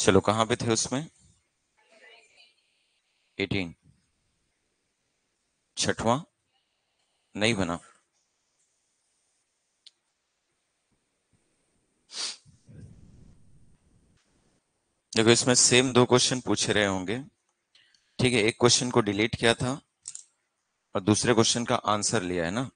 चलो कहां पे थे उसमें? 18। छठवां नहीं बना। देखो इसमें सेम दो क्वेश्चन पूछ रहे होंगे, ठीक है। एक क्वेश्चन को डिलीट किया था और दूसरे क्वेश्चन का आंसर लिया है ना।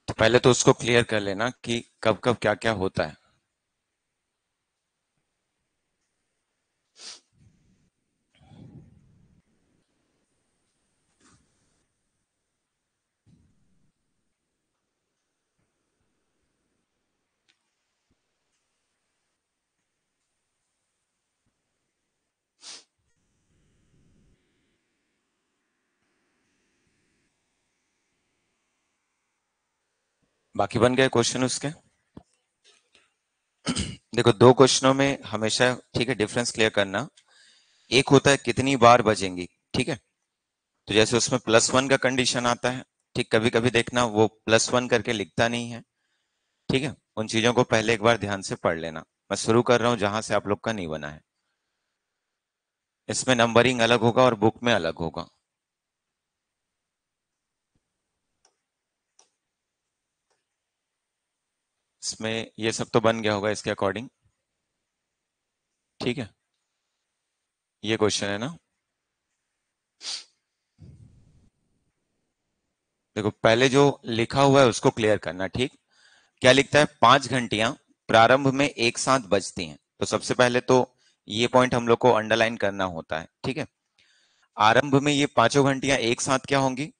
तो पहले तो उसको क्लियर कर लेना कि कब कब क्या क्या होता है। बाकी बन गए क्वेश्चन उसके। देखो दो क्वेश्चनों में हमेशा, ठीक है, डिफरेंस क्लियर करना। एक होता है कितनी बार बजेंगी, ठीक है। तो जैसे उसमें +1 का कंडीशन आता है, ठीक, कभी कभी देखना वो +1 करके लिखता नहीं है, ठीक है। उन चीजों को पहले एक बार ध्यान से पढ़ लेना। मैं शुरू कर रहा हूं जहां से आप लोग का नहीं बना है। इसमें नंबरिंग अलग होगा और बुक में अलग होगा। इसमें ये सब तो बन गया होगा इसके अकॉर्डिंग, ठीक है। ये क्वेश्चन है ना। देखो पहले जो लिखा हुआ है उसको क्लियर करना, ठीक। क्या लिखता है? 5 घंटियां प्रारंभ में एक साथ बजती हैं। तो सबसे पहले तो ये पॉइंट हम लोग को अंडरलाइन करना होता है, ठीक है। आरंभ में ये पांचों घंटियां एक साथ क्या होंगी?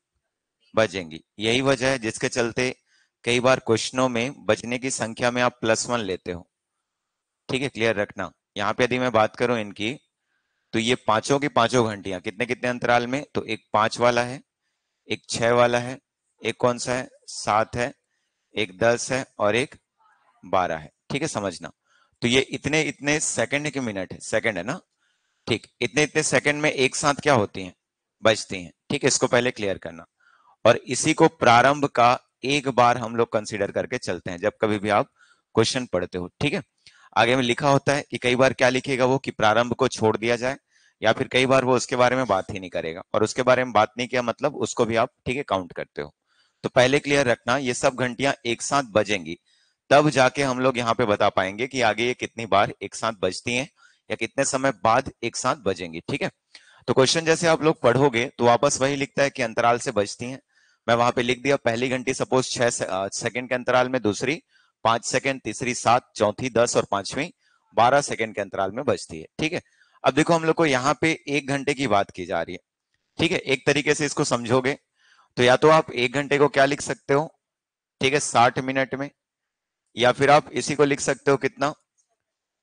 बजेंगी। यही वजह है जिसके चलते कई बार क्वेश्चनों में बजने की संख्या में आप +1 लेते हो, ठीक है। क्लियर रखना। यहाँ पे यदि मैं बात करूं इनकी, तो ये पांचों की पांचों घंटियां कितने कितने अंतराल में? तो एक 5 वाला है, एक 6 वाला है, एक कौन सा है? 7 है, एक 10 है और एक 12 है, ठीक है, समझना। तो ये इतने इतने सेकंड के मिनट है, सेकंड है ना, ठीक। इतने इतने सेकंड में एक साथ क्या होती हैं? बजती हैं, ठीक है। इसको पहले क्लियर करना। और इसी को प्रारंभ का एक बार हम लोग कंसीडर करके चलते हैं जब कभी भी आप क्वेश्चन पढ़ते हो, ठीक है। आगे में लिखा होता है कि कई बार क्या लिखेगा वो, कि प्रारंभ को छोड़ दिया जाए, या फिर कई बार वो उसके बारे में बात ही नहीं करेगा, और उसके बारे में बात नहीं किया मतलब उसको भी आप, ठीक है, काउंट करते हो। तो पहले क्लियर रखना, ये सब घंटियां एक साथ बजेंगी, तब जाके हम लोग यहाँ पे बता पाएंगे कि आगे ये कितनी बार एक साथ बजती हैं या कितने समय बाद एक साथ बजेंगी, ठीक है। तो क्वेश्चन जैसे आप लोग पढ़ोगे तो वापस वही लिखता है कि अंतराल से बजती हैं। मैं वहां पे लिख दिया, पहली घंटी सपोज 6 सेकंड के अंतराल में, दूसरी 5 सेकंड, तीसरी 7, चौथी 10 और पांचवी 12 सेकंड के अंतराल में बजती है, ठीक है। अब देखो हम लोग को यहाँ पे 1 घंटे की बात की जा रही है, ठीक है। एक तरीके से इसको समझोगे तो या तो आप 1 घंटे को क्या लिख सकते हो, ठीक है, 60 मिनट में, या फिर आप इसी को लिख सकते हो कितना?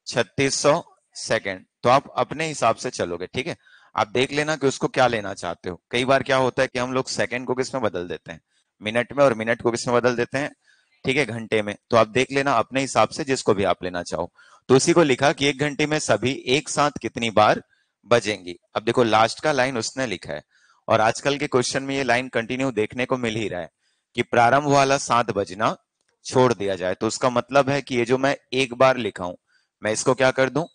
3600 सेकंड। तो आप अपने हिसाब से चलोगे, ठीक है। आप देख लेना कि उसको क्या लेना चाहते हो। कई बार क्या होता है कि हम लोग सेकंड को किस में बदल देते हैं? मिनट में। और मिनट को किस में बदल देते हैं? ठीक है, घंटे में। तो आप देख लेना अपने हिसाब से जिसको भी आप लेना चाहो। तो उसी को लिखा कि 1 घंटे में सभी एक साथ कितनी बार बजेंगी। अब देखो लास्ट का लाइन उसने लिखा है, और आजकल के क्वेश्चन में ये लाइन कंटिन्यू देखने को मिल ही रहा है कि प्रारंभ वाला 7 बजना छोड़ दिया जाए। तो उसका मतलब है कि ये जो मैं एक बार लिखा हूं, मैं इसको क्या कर दूं?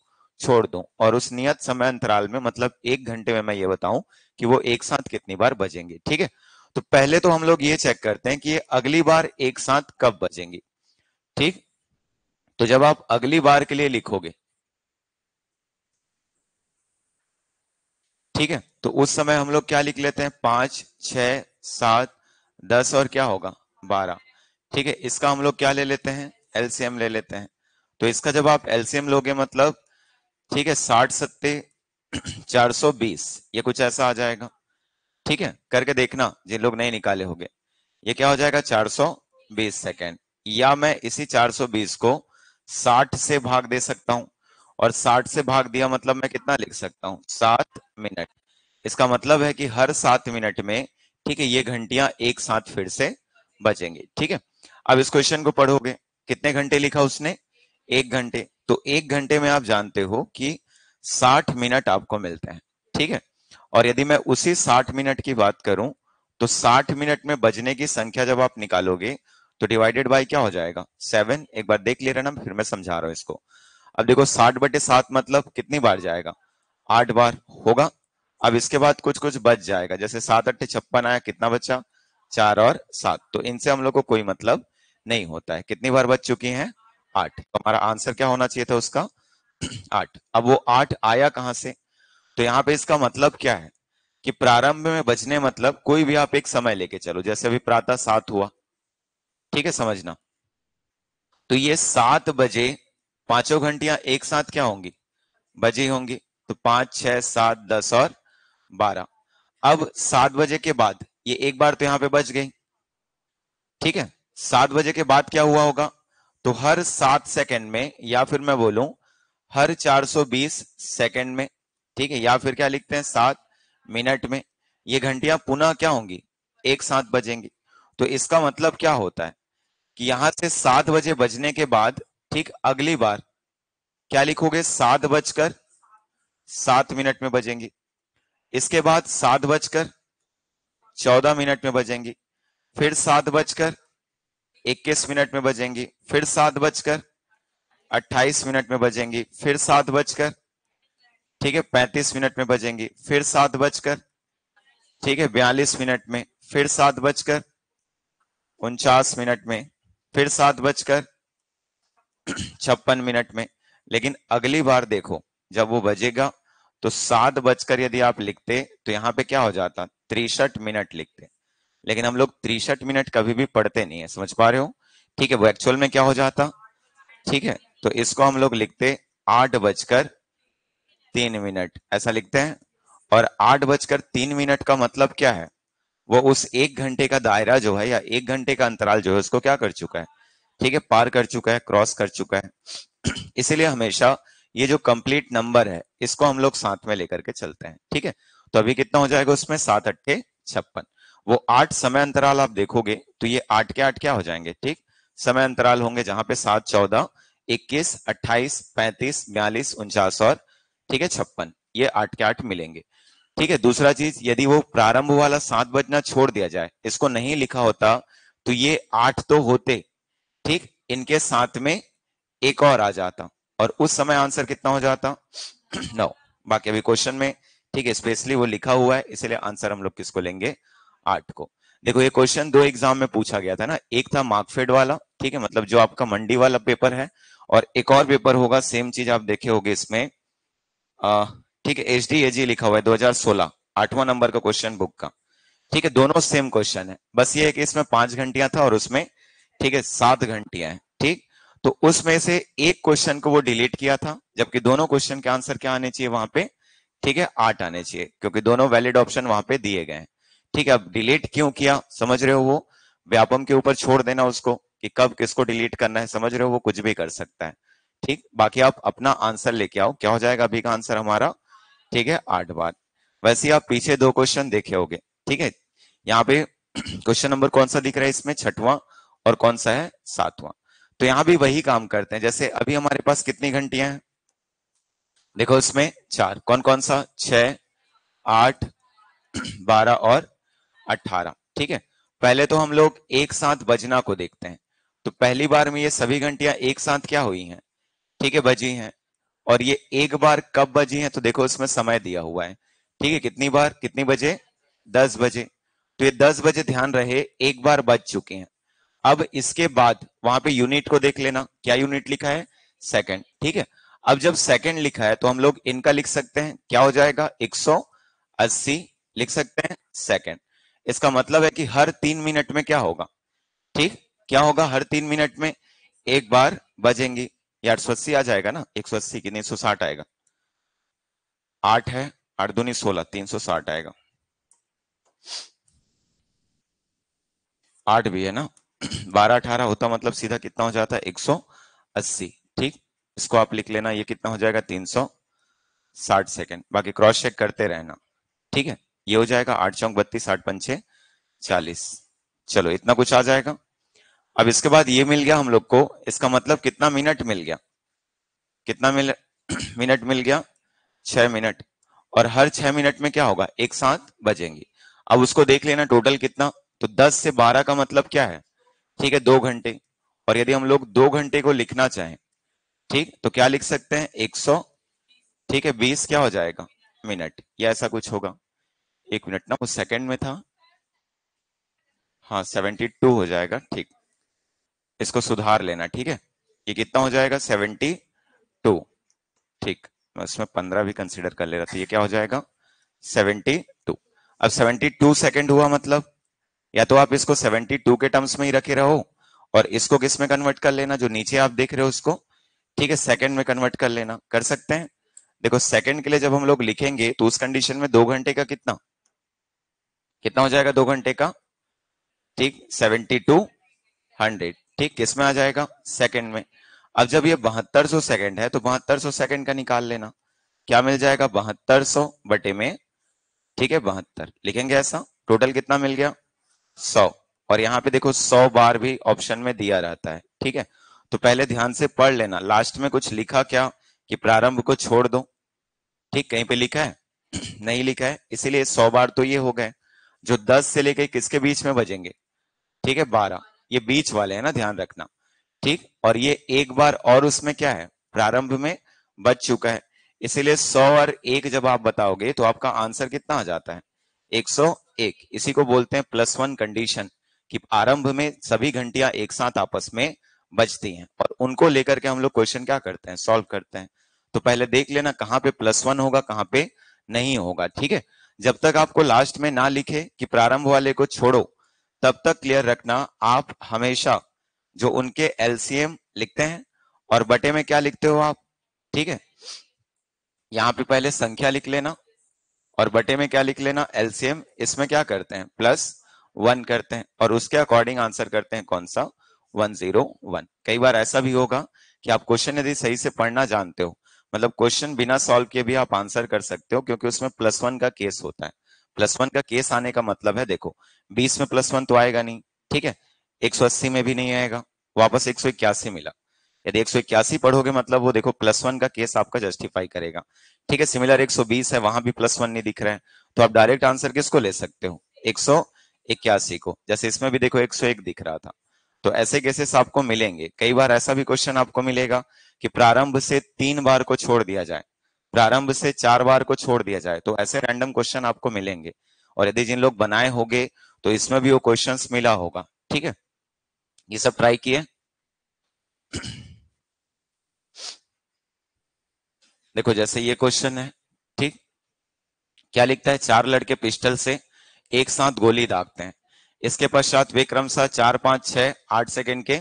छोड़ दूं, और उस नियत समय अंतराल में, मतलब 1 घंटे में मैं ये बताऊं कि वो एक साथ कितनी बार बजेंगे, ठीक है। तो पहले तो हम लोग ये चेक करते हैं कि ये अगली बार एक साथ कब बजेंगी, ठीक। तो जब आप अगली बार के लिए लिखोगे, ठीक है, तो उस समय हम लोग क्या लिख लेते हैं? 5, 6, 7, 10 और क्या होगा? 12, ठीक है। इसका हम लोग क्या ले लेते हैं? एलसीएम ले लेते हैं। तो इसका जब आप एलसीएम लोगे मतलब, ठीक है, 60 सत्ते 420, ये कुछ ऐसा आ जाएगा, ठीक है। करके देखना जिन लोग नहीं निकाले होंगे। ये क्या हो जाएगा? 420 सेकेंड। या मैं इसी 420 को 60 से भाग दे सकता हूं, और 60 से भाग दिया मतलब मैं कितना लिख सकता हूं? 7 मिनट। इसका मतलब है कि हर 7 मिनट में, ठीक है, ये घंटियां एक साथ फिर से बजेंगी, ठीक है। अब इस क्वेश्चन को पढ़ोगे, कितने घंटे लिखा उसने? 1 घंटे। तो 1 घंटे में आप जानते हो कि 60 मिनट आपको मिलते हैं, ठीक है। और यदि मैं उसी 60 मिनट की बात करूं, तो 60 मिनट में बजने की संख्या जब आप निकालोगे तो डिवाइडेड बाय क्या हो जाएगा, 7। एक बार देख ले रहे ना, फिर मैं समझा रहा हूं इसको। अब देखो 60/7 मतलब कितनी बार जाएगा, 8 बार होगा। अब इसके बाद कुछ कुछ बच जाएगा, जैसे 7×8 = 56 आया, कितना बचा, 4 और 7। तो इनसे हम लोग को कोई मतलब नहीं होता है। कितनी बार बच चुकी हैं, 8। तो हमारा आंसर क्या होना चाहिए था उसका, 8। अब वो 8 आया कहां से, तो यहाँ पे इसका मतलब क्या है कि प्रारंभ में बजने मतलब कोई भी आप एक समय लेके चलो, जैसे अभी प्रातः 7 हुआ, ठीक है, समझना। तो ये 7 बजे पांचों घंटियां एक साथ क्या होंगी, बजी होंगी। तो 5, 6, 7, 10 और 12। अब 7 बजे के बाद ये एक बार तो यहां पे बज गई, ठीक है। 7 बजे के बाद क्या हुआ होगा, तो हर 7 सेकंड में, या फिर मैं बोलूं हर 420 सेकंड में, ठीक है, या फिर क्या लिखते हैं 7 मिनट में, ये घंटियां पुनः क्या होंगी, एक साथ बजेंगी। तो इसका मतलब क्या होता है कि यहां से 7 बजे बजने के बाद ठीक अगली बार क्या लिखोगे, 7 बजकर 7 मिनट में बजेंगी। इसके बाद 7 बजकर 14 मिनट में बजेंगी, फिर 7 बजकर 21 मिनट में बजेंगी, फिर 7 बजकर 28 मिनट में बजेंगी, फिर 7 बजकर, ठीक है, 35 मिनट में बजेंगी, फिर 7 बजकर, ठीक है, 42 मिनट में, फिर 7 बजकर 49 मिनट में, फिर 7 बजकर 56 मिनट में। लेकिन अगली बार देखो जब वो बजेगा तो 7 बजकर यदि आप लिखते तो यहां पे क्या हो जाता, 63 मिनट लिखते। लेकिन हम लोग 63 मिनट कभी भी पढ़ते नहीं है, समझ पा रहे हो, ठीक है। वो एक्चुअल में क्या हो जाता, ठीक है। तो इसको हम लोग लिखते 8 बजकर 3 मिनट, ऐसा लिखते हैं। और 8 बजकर 3 मिनट का मतलब क्या है, वो उस 1 घंटे का दायरा जो है, या 1 घंटे का अंतराल जो है, उसको क्या कर चुका है, ठीक है, पार कर चुका है, क्रॉस कर चुका है। इसीलिए हमेशा ये जो कंप्लीट नंबर है इसको हम लोग साथ में लेकर के चलते हैं, ठीक है। तो अभी कितना हो जाएगा उसमें, 7×8 = 56। वो 8 समय अंतराल आप देखोगे तो ये 8 के 8 क्या हो जाएंगे, ठीक, समय अंतराल होंगे, जहां पे 7, 14, 21, 28, 35, 42, 49 और, ठीक है, 56, ये 8 के 8 मिलेंगे, ठीक है। दूसरा चीज, यदि वो प्रारंभ वाला 7 बजना छोड़ दिया जाए, इसको नहीं लिखा होता, तो ये 8 तो होते, ठीक, इनके साथ में एक और आ जाता, और उस समय आंसर कितना हो जाता, 9। बाकी अभी क्वेश्चन में, ठीक है, स्पेशली वो लिखा हुआ है, इसलिए आंसर हम लोग किसको लेंगे, 8 को। देखो ये क्वेश्चन 2 एग्जाम में पूछा गया था ना, एक था मार्कफेड वाला, ठीक है, मतलब जो आपका मंडी वाला पेपर है, और एक और पेपर होगा सेम चीज आप देखे होगे इसमें, ठीक है, HDAG लिखा हुआ है 2016, 8वां नंबर का क्वेश्चन बुक का, ठीक है। दोनों सेम क्वेश्चन है, बस ये है कि इसमें 5 घंटियां था और उसमें, ठीक है, 7 घंटियां हैं, ठीक। तो उसमें से एक क्वेश्चन को वो डिलीट किया था, जबकि दोनों क्वेश्चन के आंसर क्या आने चाहिए वहां पे, ठीक है, 8 आने चाहिए, क्योंकि दोनों वैलिड ऑप्शन वहां पे दिए गए हैं, ठीक है। अब डिलीट क्यों किया, समझ रहे हो, वो व्यापम के ऊपर छोड़ देना उसको कि कब किसको डिलीट करना है, समझ रहे हो, वो कुछ भी कर सकता है, ठीक। बाकी आप अपना आंसर लेके आओ, क्या हो जाएगा अभी का आंसर हमारा, ठीक है, 8 बार। वैसे ही आप पीछे 2 क्वेश्चन देखे होंगे, ठीक है। यहाँ पे क्वेश्चन नंबर कौन सा दिख रहा है इसमें, 6वां, और कौन सा है, 7वां। तो यहाँ भी वही काम करते हैं, जैसे अभी हमारे पास कितनी घंटियां हैं, देखो इसमें 4, कौन कौन सा, 6, 8, 12 और 18, ठीक है। पहले तो हम लोग एक साथ बजना को देखते हैं, तो पहली बार में ये सभी घंटियां एक साथ क्या हुई हैं, ठीक है, बजी हैं। और ये एक बार कब बजी हैं, तो देखो इसमें समय दिया हुआ है, ठीक है, कितनी बार, कितनी बजे, 10 बजे। तो ये 10 बजे ध्यान रहे एक बार बज चुके हैं। अब इसके बाद वहां पे यूनिट को देख लेना, क्या यूनिट लिखा है, सेकंड, ठीक है। अब जब सेकंड लिखा है तो हम लोग इनका लिख सकते हैं, क्या हो जाएगा, 180 लिख सकते हैं सेकंड। इसका मतलब है कि हर 3 मिनट में क्या होगा, ठीक, क्या होगा, हर 3 मिनट में एक बार बजेंगी। ये 880 आ जाएगा ना, 180 की 360 आएगा, 8 है, 8 दूनी 16, 360 आएगा, 8 भी है ना, 12, 18 होता मतलब सीधा कितना हो जाता है, 180, ठीक। इसको आप लिख लेना, ये कितना हो जाएगा, 360 सेकंड। बाकी क्रॉस चेक करते रहना, ठीक है। ये हो जाएगा 8 चौक 32, 8 पंचे 40। चलो इतना कुछ आ जाएगा। अब इसके बाद ये मिल गया हम लोग को, इसका मतलब कितना मिनट मिल गया, कितना मिनट मिल गया? 6 मिनट। और हर 6 मिनट में क्या होगा? एक साथ बजेंगे। अब उसको देख लेना टोटल कितना। तो 10 से 12 का मतलब क्या है? ठीक है, 2 घंटे। और यदि हम लोग 2 घंटे को लिखना चाहें, ठीक, तो क्या लिख सकते हैं? 100, ठीक है, 20 क्या हो जाएगा? मिनट, या ऐसा कुछ होगा। 1 मिनट ना, वो सेकंड में था। हाँ, 72 हो जाएगा, ठीक। इसको सुधार लेना, ठीक है। ये कितना हो जाएगा? 72, ठीक। मैं इसमें 15 भी कंसिडर कर ले रहा था। ये क्या हो जाएगा? 72। अब 72 सेकंड हुआ मतलब, या तो आप इसको 72 के टर्म्स में ही रखे रहो और इसको किस में कन्वर्ट कर लेना, जो नीचे आप देख रहे हो उसको, ठीक है, सेकंड में कन्वर्ट कर लेना। कर सकते हैं। देखो सेकंड के लिए जब हम लोग लिखेंगे तो उस कंडीशन में 2 घंटे का कितना कितना हो जाएगा? 2 घंटे का, ठीक, 7200, ठीक, किस में आ जाएगा? सेकंड में। अब जब ये 7200 सेकंड है तो 7200 सेकंड का निकाल लेना। क्या मिल जाएगा? 7200 बटे में, ठीक है, 72 लिखेंगे ऐसा। टोटल कितना मिल गया? 100। और यहाँ पे देखो 100 बार भी ऑप्शन में दिया रहता है, ठीक है। तो पहले ध्यान से पढ़ लेना, लास्ट में कुछ लिखा क्या कि प्रारंभ को छोड़ दो, ठीक, कहीं पे लिखा है? नहीं लिखा है, इसीलिए 100 बार तो ये हो गए जो 10 से लेके किसके बीच में बजेंगे, ठीक है, 12। ये बीच वाले हैं ना, ध्यान रखना, ठीक। और ये एक बार और उसमें क्या है? प्रारंभ में बच चुका है। इसीलिए 100 और 1 जब आप बताओगे तो आपका आंसर कितना आ जाता है? 101। इसी को बोलते हैं +1 कंडीशन, कि आरंभ में सभी घंटियां एक साथ आपस में बजती हैं और उनको लेकर के हम लोग क्वेश्चन क्या करते हैं? सॉल्व करते हैं। तो पहले देख लेना कहां पे +1 होगा, कहां पे नहीं होगा, ठीक है। जब तक आपको लास्ट में ना लिखे कि प्रारंभ वाले को छोड़ो, तब तक क्लियर रखना, आप हमेशा जो उनके एलसीएम लिखते हैं और बटे में क्या लिखते हो आप, ठीक है। यहां पे पहले संख्या लिख लेना और बटे में क्या लिख लेना? एलसीएम। इसमें क्या करते हैं? +1 करते हैं और उसके अकॉर्डिंग आंसर करते हैं कौन सा? 101। कई बार ऐसा भी होगा कि आप क्वेश्चन यदि सही से पढ़ना जानते हो, मतलब क्वेश्चन बिना सॉल्व किए भी आप आंसर कर सकते हो, क्योंकि उसमें +1 का केस होता है। +1 का केस आने का मतलब है, देखो 20 में +1 तो आएगा नहीं, ठीक है, 180 में भी नहीं आएगा, वापस 181 मिला। यदि 181 पढ़ोगे मतलब वो देखो +1 का केस आपका जस्टिफाई करेगा, ठीक है। सिमिलर 120 है, वहां भी +1 नहीं दिख रहा है, तो आप डायरेक्ट आंसर किसको ले सकते हो? 181 को। जैसे इसमें भी देखो 101 दिख रहा था। तो ऐसे केसेस आपको मिलेंगे। कई बार ऐसा भी क्वेश्चन आपको मिलेगा कि प्रारंभ से 3 बार को छोड़ दिया जाए, प्रारंभ से 4 बार को छोड़ दिया जाए, तो ऐसे रैंडम क्वेश्चन आपको मिलेंगे। और यदि जिन लोग बनाए होंगे तो इसमें भी वो क्वेश्चंस मिला होगा, ठीक है। ये सब ट्राई किए। देखो जैसे ये क्वेश्चन है, ठीक, क्या लिखता है? 4 लड़के पिस्टल से एक साथ गोली दागते हैं। इसके पश्चात वे क्रमशः 4, 5, 6, 8 सेकंड के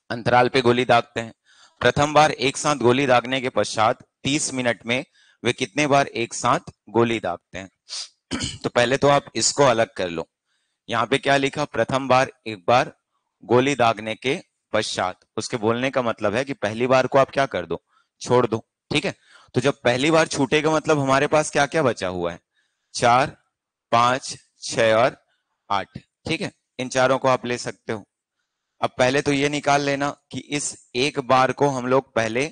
अंतराल पे गोली दागते हैं। प्रथम बार एक साथ गोली दागने के पश्चात 30 मिनट में वे कितने बार एक साथ गोली दागते हैं? तो पहले तो आप इसको अलग कर लो। यहाँ पे क्या लिखा? प्रथम बार एक बार गोली दागने के पश्चात। उसके बोलने का मतलब है कि पहली बार को आप क्या कर दो? छोड़ दो, ठीक है। तो जब पहली बार छूटेगा मतलब हमारे पास क्या क्या बचा हुआ है? 4, 5, 6 और 8, ठीक है। इन चारों को आप ले सकते हो। अब पहले तो ये निकाल लेना कि इस एक बार को हम लोग पहले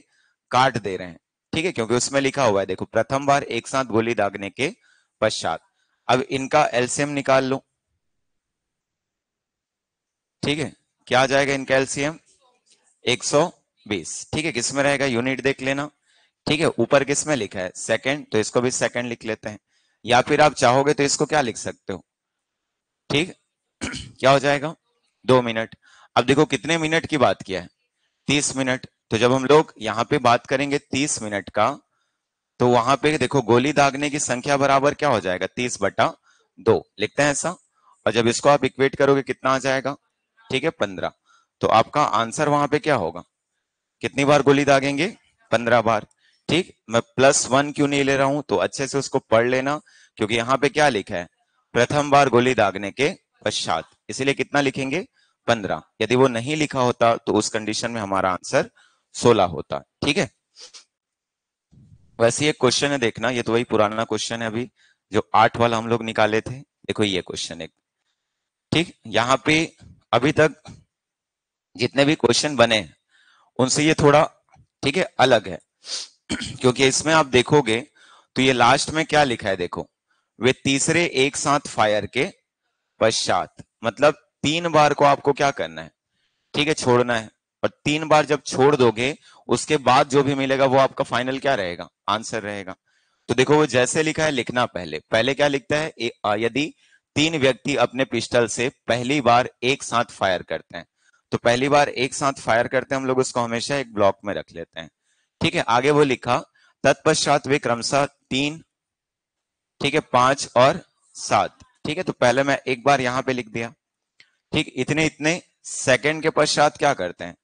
काट दे रहे हैं, ठीक है, क्योंकि उसमें लिखा हुआ है, देखो प्रथम बार एक साथ गोली दागने के पश्चात। अब इनका एलसीएम निकाल लो, ठीक है। क्या आ जाएगा इनका एलसीएम? 120, ठीक है। किसमें रहेगा? यूनिट देख लेना, ठीक है। ऊपर किसमें लिखा है? सेकंड, तो इसको भी सेकंड लिख लेते हैं। या फिर आप चाहोगे तो इसको क्या लिख सकते हो, ठीक। क्या हो जाएगा? 2 मिनट। अब देखो कितने मिनट की बात किया है? 30 मिनट। तो जब हम लोग यहाँ पे बात करेंगे 30 मिनट का, तो वहां पे देखो गोली दागने की संख्या बराबर क्या हो जाएगा? 30/2 लिखते हैं ऐसा। और जब इसको आप इक्वेट करोगे कितना आ जाएगा? ठीक है, 15। तो आपका आंसर वहां पे क्या होगा? कितनी बार गोली दागेंगे? 15 बार, ठीक। मैं +1 क्यों नहीं ले रहा हूं, तो अच्छे से उसको पढ़ लेना, क्योंकि यहाँ पे क्या लिखा है? प्रथम बार गोली दागने के पश्चात, इसीलिए कितना लिखेंगे? 15। यदि वो नहीं लिखा होता तो उस कंडीशन में हमारा आंसर 16 होता, ठीक है। वैसे ये क्वेश्चन है, देखना, ये तो वही पुराना क्वेश्चन है अभी जो 8 वाला हम लोग निकाले थे। देखो ये क्वेश्चन एक, ठीक, यहाँ पे अभी तक जितने भी क्वेश्चन बने उनसे ये थोड़ा, ठीक है, अलग है। क्योंकि इसमें आप देखोगे तो ये लास्ट में क्या लिखा है, देखो, वे तीसरे एक साथ फायर के पश्चात, मतलब 3 बार को आपको क्या करना है, ठीक है, छोड़ना है। और 3 बार जब छोड़ दोगे उसके बाद जो भी मिलेगा वो आपका फाइनल क्या रहेगा, आंसर रहेगा। तो देखो वो जैसे लिखा है लिखना, पहले पहले क्या लिखता है, यदि 3 व्यक्ति अपने पिस्टल से पहली बार एक साथ फायर करते हैं, तो पहली बार एक साथ फायर करते हैं हम लोग उसको हमेशा एक ब्लॉक में रख लेते हैं। ठीक है, आगे वो लिखा, तत्पश्चात वे क्रमशः 3, ठीक है, 5 और 7। ठीक है, तो पहले मैं एक बार यहां पे लिख दिया। ठीक, इतने इतने सेकंड के पश्चात क्या करते हैं,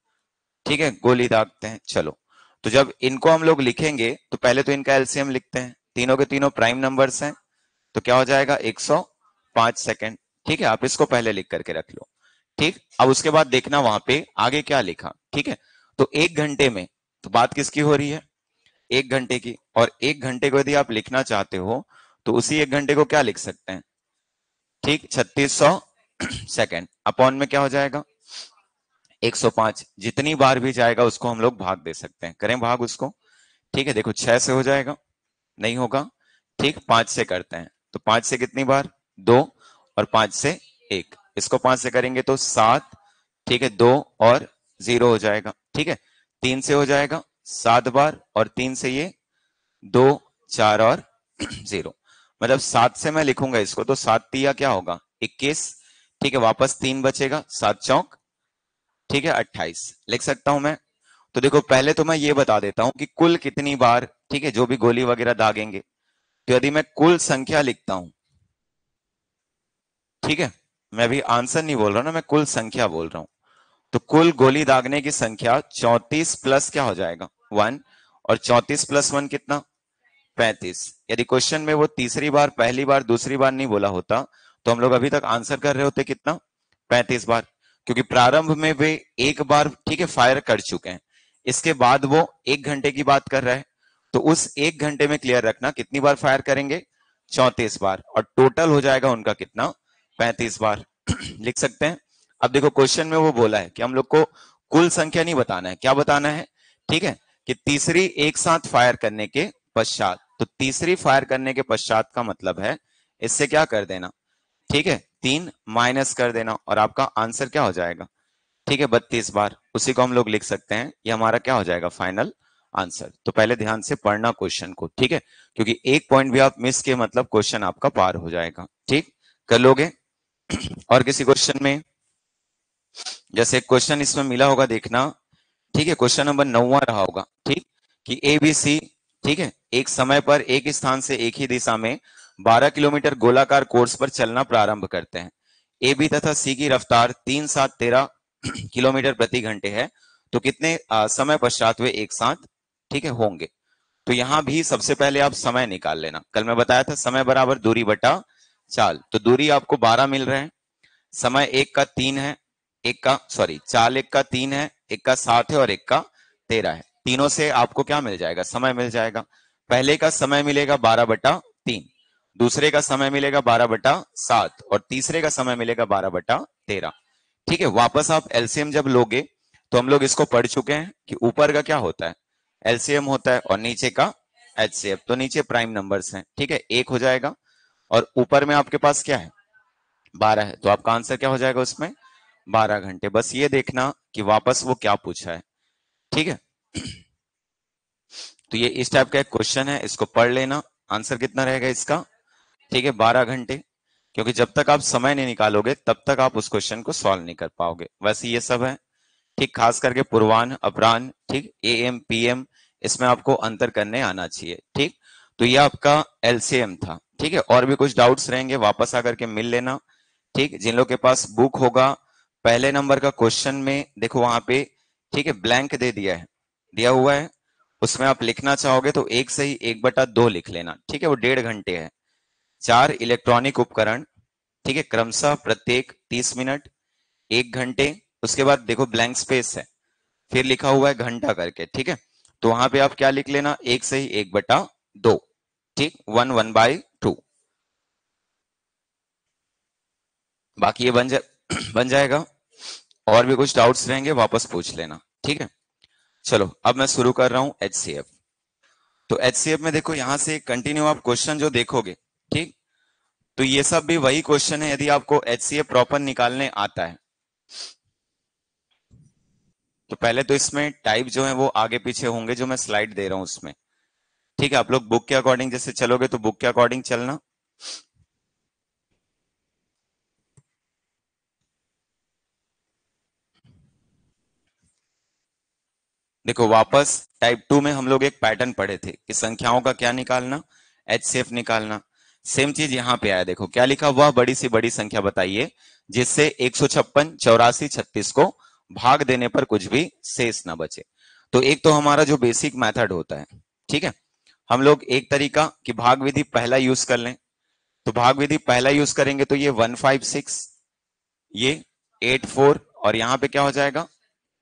ठीक है, गोली दागते हैं। चलो, तो जब इनको हम लोग लिखेंगे तो पहले तो इनका एलसीएम लिखते हैं, तीनों के तीनों प्राइम नंबर्स हैं, तो क्या हो जाएगा 105 सेकंड। ठीक है, आप इसको पहले लिख करके रख लो। ठीक, अब उसके बाद देखना वहां पे आगे क्या लिखा। ठीक है, तो 1 घंटे में, तो बात किसकी हो रही है, 1 घंटे की। और 1 घंटे को यदि आप लिखना चाहते हो तो उसी 1 घंटे को क्या लिख सकते हैं, ठीक, 3600 सेकंड अपॉन में क्या हो जाएगा 105। जितनी बार भी जाएगा उसको हम लोग भाग दे सकते हैं, करें भाग उसको। ठीक है, देखो 6 से हो जाएगा, नहीं होगा। ठीक, 5 से करते हैं, तो 5 से कितनी बार, 2, और 5 से 1, इसको 5 से करेंगे तो 7। ठीक है, 2 और 0 हो जाएगा। ठीक है, 3 से हो जाएगा 7 बार, और 3 से ये 2, 4 और 0, मतलब 7 से मैं लिखूंगा इसको तो 7 तिया क्या होगा 21। ठीक है, वापस 3 बचेगा, 7 चौक, ठीक है, 28 लिख सकता हूं मैं। तो देखो पहले तो मैं ये बता देता हूं कि कुल कितनी बार, ठीक है, जो भी गोली वगैरह दागेंगे, तो यदि मैं कुल संख्या लिखता हूं, ठीक है, मैं अभी आंसर नहीं बोल रहा ना, मैं कुल संख्या बोल रहा हूं। तो कुल गोली दागने की संख्या 34 प्लस क्या हो जाएगा 1, और 34 प्लस 1 कितना 35। यदि क्वेश्चन में वो तीसरी बार, पहली बार, दूसरी बार नहीं बोला होता तो हम लोग अभी तक आंसर कर रहे होते कितना 35 बार, क्योंकि प्रारंभ में वे एक बार, ठीक है, फायर कर चुके हैं। इसके बाद वो 1 घंटे की बात कर रहा है, तो उस 1 घंटे में क्लियर रखना कितनी बार फायर करेंगे 34 बार, और टोटल हो जाएगा उनका कितना 35 बार। लिख सकते हैं। अब देखो क्वेश्चन में वो बोला है कि हम लोग को कुल संख्या नहीं बताना है, क्या बताना है, ठीक है, कि तीसरी एक साथ फायर करने के पश्चात। तो तीसरी फायर करने के पश्चात का मतलब है इससे क्या कर देना, ठीक है, 3 माइनस कर देना, और आपका आंसर क्या हो जाएगा, ठीक है, 32 बार। उसी को हम लोग लिख सकते हैं, ये हमारा क्या हो जाएगा फाइनल आंसर। तो पहले ध्यान से पढ़ना क्वेश्चन को, ठीक है, क्योंकि एक पॉइंट भी आप मिस किए मतलब क्वेश्चन आपका पार हो जाएगा। ठीक, कर लोगे। और किसी क्वेश्चन में, जैसे क्वेश्चन इसमें मिला होगा देखना, ठीक है, क्वेश्चन नंबर 9वां रहा होगा, ठीक, कि ए बी सी, ठीक है, एक समय पर एक स्थान से एक ही दिशा में 12 किलोमीटर गोलाकार कोर्स पर चलना प्रारंभ करते हैं। ए बी तथा सी की रफ्तार 3, 7, 13 किलोमीटर प्रति घंटे है, तो कितने समय पश्चात वे एक साथ, ठीक है, होंगे। तो यहां भी सबसे पहले आप समय निकाल लेना, कल मैं बताया था समय बराबर दूरी बटा चाल, तो दूरी आपको 12 मिल रहे हैं, समय एक का 3 है, एक का सॉरी चाल एक का 3 है, एक का 7 है और एक का 13 है। तीनों से आपको क्या मिल जाएगा, समय मिल जाएगा। पहले का समय मिलेगा 12/3, दूसरे का समय मिलेगा 12/7, और तीसरे का समय मिलेगा 12/13। ठीक है, वापस आप एलसीएम जब लोगे तो हम लोग इसको पढ़ चुके हैं कि ऊपर का क्या होता है एलसीएम होता है, और नीचे का एचसीएफ। तो नीचे प्राइम नंबर्स हैं, ठीक है, 1 हो जाएगा, और ऊपर में आपके पास क्या है 12 है, तो आपका आंसर क्या हो जाएगा उसमें 12 घंटे। बस ये देखना कि वापस वो क्या पूछा है। ठीक है, तो ये इस टाइप का एक क्वेश्चन है, इसको पढ़ लेना। आंसर कितना रहेगा इसका, ठीक है, 12 घंटे, क्योंकि जब तक आप समय नहीं निकालोगे तब तक आप उस क्वेश्चन को सॉल्व नहीं कर पाओगे। वैसे ये सब है, ठीक, खास करके पूर्वाह्न अपराह्न, ठीक, एएम पीएम, इसमें आपको अंतर करने आना चाहिए। ठीक, तो ये आपका एलसीएम था। ठीक है, और भी कुछ डाउट्स रहेंगे वापस आकर के मिल लेना। ठीक, जिन लोग के पास बुक होगा, पहले नंबर का क्वेश्चन में देखो वहां पे, ठीक है, ब्लैंक दे दिया है, दिया हुआ है, उसमें आप लिखना चाहोगे तो एक से ही 1/2 लिख लेना। ठीक है, वो 1.5 घंटे है। 4 इलेक्ट्रॉनिक उपकरण, ठीक है, क्रमशः प्रत्येक 30 मिनट, 1 घंटे। उसके बाद देखो ब्लैंक स्पेस है, फिर लिखा हुआ है घंटा करके। ठीक है, तो वहां पे आप क्या लिख लेना, एक से ही 1/2, ठीक, 1/2। बाकी ये बन जाएगा। और भी कुछ डाउट्स रहेंगे वापस पूछ लेना। ठीक है, चलो अब मैं शुरू कर रहा हूं HCF। तो HCF में देखो यहां से कंटिन्यू आप क्वेश्चन जो देखोगे, ठीक, तो ये सब भी वही क्वेश्चन है यदि आपको HCF प्रॉपर निकालने आता है। तो पहले तो इसमें टाइप जो है वो आगे पीछे होंगे जो मैं स्लाइड दे रहा हूं उसमें, ठीक है। आप लोग बुक के अकॉर्डिंग जैसे चलोगे तो बुक के अकॉर्डिंग चलना। देखो वापस टाइप 2 में हम लोग एक पैटर्न पढ़े थे कि संख्याओं का क्या निकालना, HCF निकालना। सेम चीज यहाँ पे आया, देखो क्या लिखा हुआ, बड़ी सी बड़ी संख्या बताइए जिससे 156, 84, 36 को भाग देने पर कुछ भी शेष ना बचे। तो एक तो हमारा जो बेसिक मेथड होता है, ठीक है, हम लोग एक तरीका कि भाग विधि पहला यूज कर लें। तो भाग विधि पहला यूज करेंगे तो ये 156, ये 84 और यहाँ पे क्या हो जाएगा,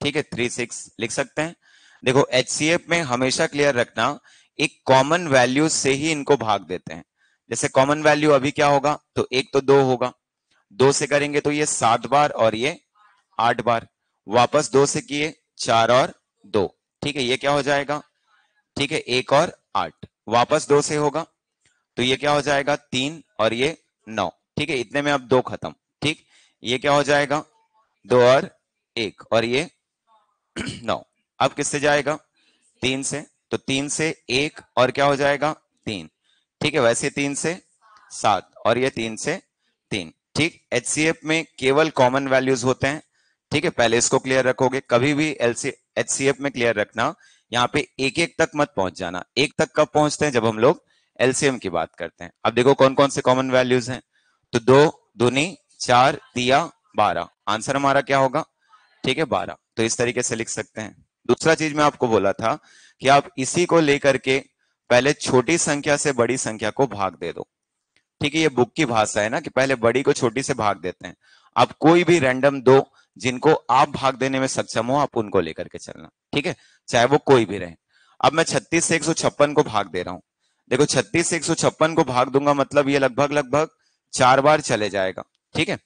ठीक है 36 लिख सकते हैं। देखो HCF में हमेशा क्लियर रखना, एक कॉमन वैल्यू से ही इनको भाग देते हैं। जैसे कॉमन वैल्यू अभी क्या होगा, तो एक तो 2 होगा, 2 से करेंगे तो ये 7 बार और ये 8 बार, वापस 2 से किए 4 और 2, ठीक है, ये क्या हो जाएगा, ठीक है 1 और 8, वापस 2 से होगा तो ये क्या हो जाएगा 3 और ये 9, ठीक है, इतने में अब 2 खत्म, ठीक, ये क्या हो जाएगा 2 और 1 और ये 9। अब किससे जाएगा, 3 से, तो 3 से 1 और क्या हो जाएगा 3, ठीक है, वैसे 3 से 7 और ये 3 से 3, ठीक। HCF में केवल कॉमन वैल्यूज होते हैं, ठीक है, पहले इसको क्लियर रखोगे, कभी भी HCF में क्लियर रखना, यहाँ पे एक एक तक मत पहुंच जाना। एक तक कब पहुंचते हैं, जब हम लोग LCM की बात करते हैं। अब देखो कौन कौन से कॉमन वैल्यूज हैं, तो 2 दूनी 4 तिया 12, आंसर हमारा क्या होगा, ठीक है 12। तो इस तरीके से लिख सकते हैं। दूसरा चीज मैं आपको बोला था कि आप इसी को लेकर के पहले छोटी संख्या से बड़ी संख्या को भाग दे दो, ठीक है, ये बुक की भाषा है ना कि पहले बड़ी को छोटी से भाग देते हैं। आप कोई भी रैंडम दो जिनको आप भाग देने में सक्षम हो, आप उनको लेकर के चलना, ठीक है, चाहे वो कोई भी रहे। अब मैं 36 से 156 को भाग दे रहा हूं। देखो 36 से 156 को भाग दूंगा मतलब ये लगभग लगभग 4 बार चले जाएगा, ठीक है,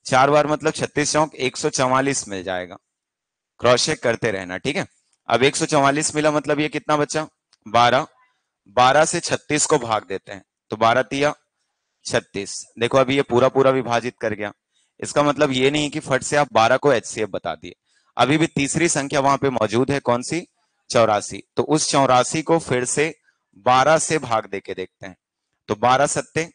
4 बार मतलब 36 चौक 144 मिल जाएगा। क्रॉस चेक करते रहना, ठीक है। अब 144 मिला मतलब ये कितना बचा 12, 12 से 36 को भाग देते हैं तो 12 तिया 36, देखो अभी ये पूरा पूरा विभाजित कर गया। इसका मतलब ये नहीं कि फट से आप 12 को HCF बता दिए, अभी भी तीसरी संख्या वहां पे मौजूद है, कौन सी, 84, तो उस 84 को फिर से 12 से भाग दे के देखते हैं। तो 12 सत्ते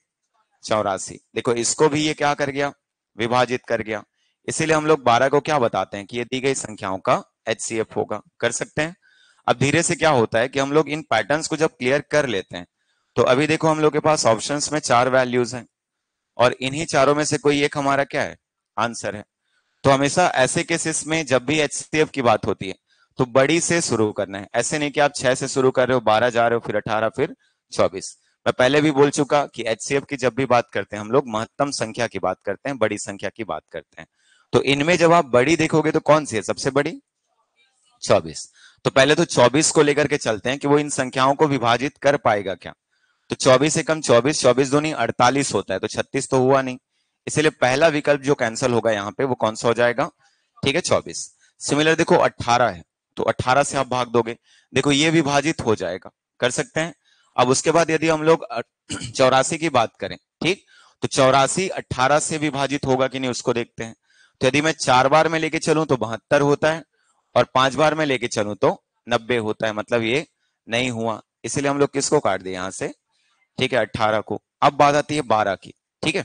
84, देखो इसको भी ये क्या कर गया, विभाजित कर गया। इसीलिए हम लोग 12 को क्या बताते हैं कि ये दी गई संख्याओं का HCF होगा, कर सकते हैं। अब धीरे से क्या होता है कि हम लोग इन पैटर्न्स को जब क्लियर कर लेते हैं तो अभी देखो हम लोग के पास ऑप्शंस में 4 वैल्यूज हैं और इन्हीं चारों में से कोई एक हमारा क्या है, आंसर है। तो हमेशा ऐसे केसेस में जब भी HCF की बात होती है तो बड़ी से शुरू करना है, ऐसे नहीं कि आप 6 से शुरू कर रहे हो, 12 जा रहे हो, फिर 18, फिर 24। मैं पहले भी बोल चुका कि HCF की जब भी बात करते हैं हम लोग महत्तम संख्या की बात करते हैं, बड़ी संख्या की बात करते हैं। तो इनमें जब आप बड़ी देखोगे तो कौन सी है सबसे बड़ी, 24। तो पहले तो 24 को लेकर के चलते हैं कि वो इन संख्याओं को विभाजित कर पाएगा क्या। तो 24 से कम 24, 24 दूनी 48 होता है, तो 36 तो हुआ नहीं, इसलिए पहला विकल्प जो कैंसिल होगा यहाँ पे वो कौन सा हो जाएगा, ठीक है 24। सिमिलर देखो 18 है, तो 18 से आप भाग दोगे, देखो ये विभाजित हो जाएगा, कर सकते हैं। अब उसके बाद यदि हम लोग 84 की बात करें, ठीक, तो 84 18 से विभाजित होगा कि नहीं उसको देखते हैं। तो यदि मैं 4 बार में लेके चलूं तो 72 होता है और 5 बार में लेके चलूं तो 90 होता है, मतलब ये नहीं हुआ, इसलिए हम लोग किसको काट दिए यहां से, ठीक है 18 को। अब बात आती है 12 की, ठीक है,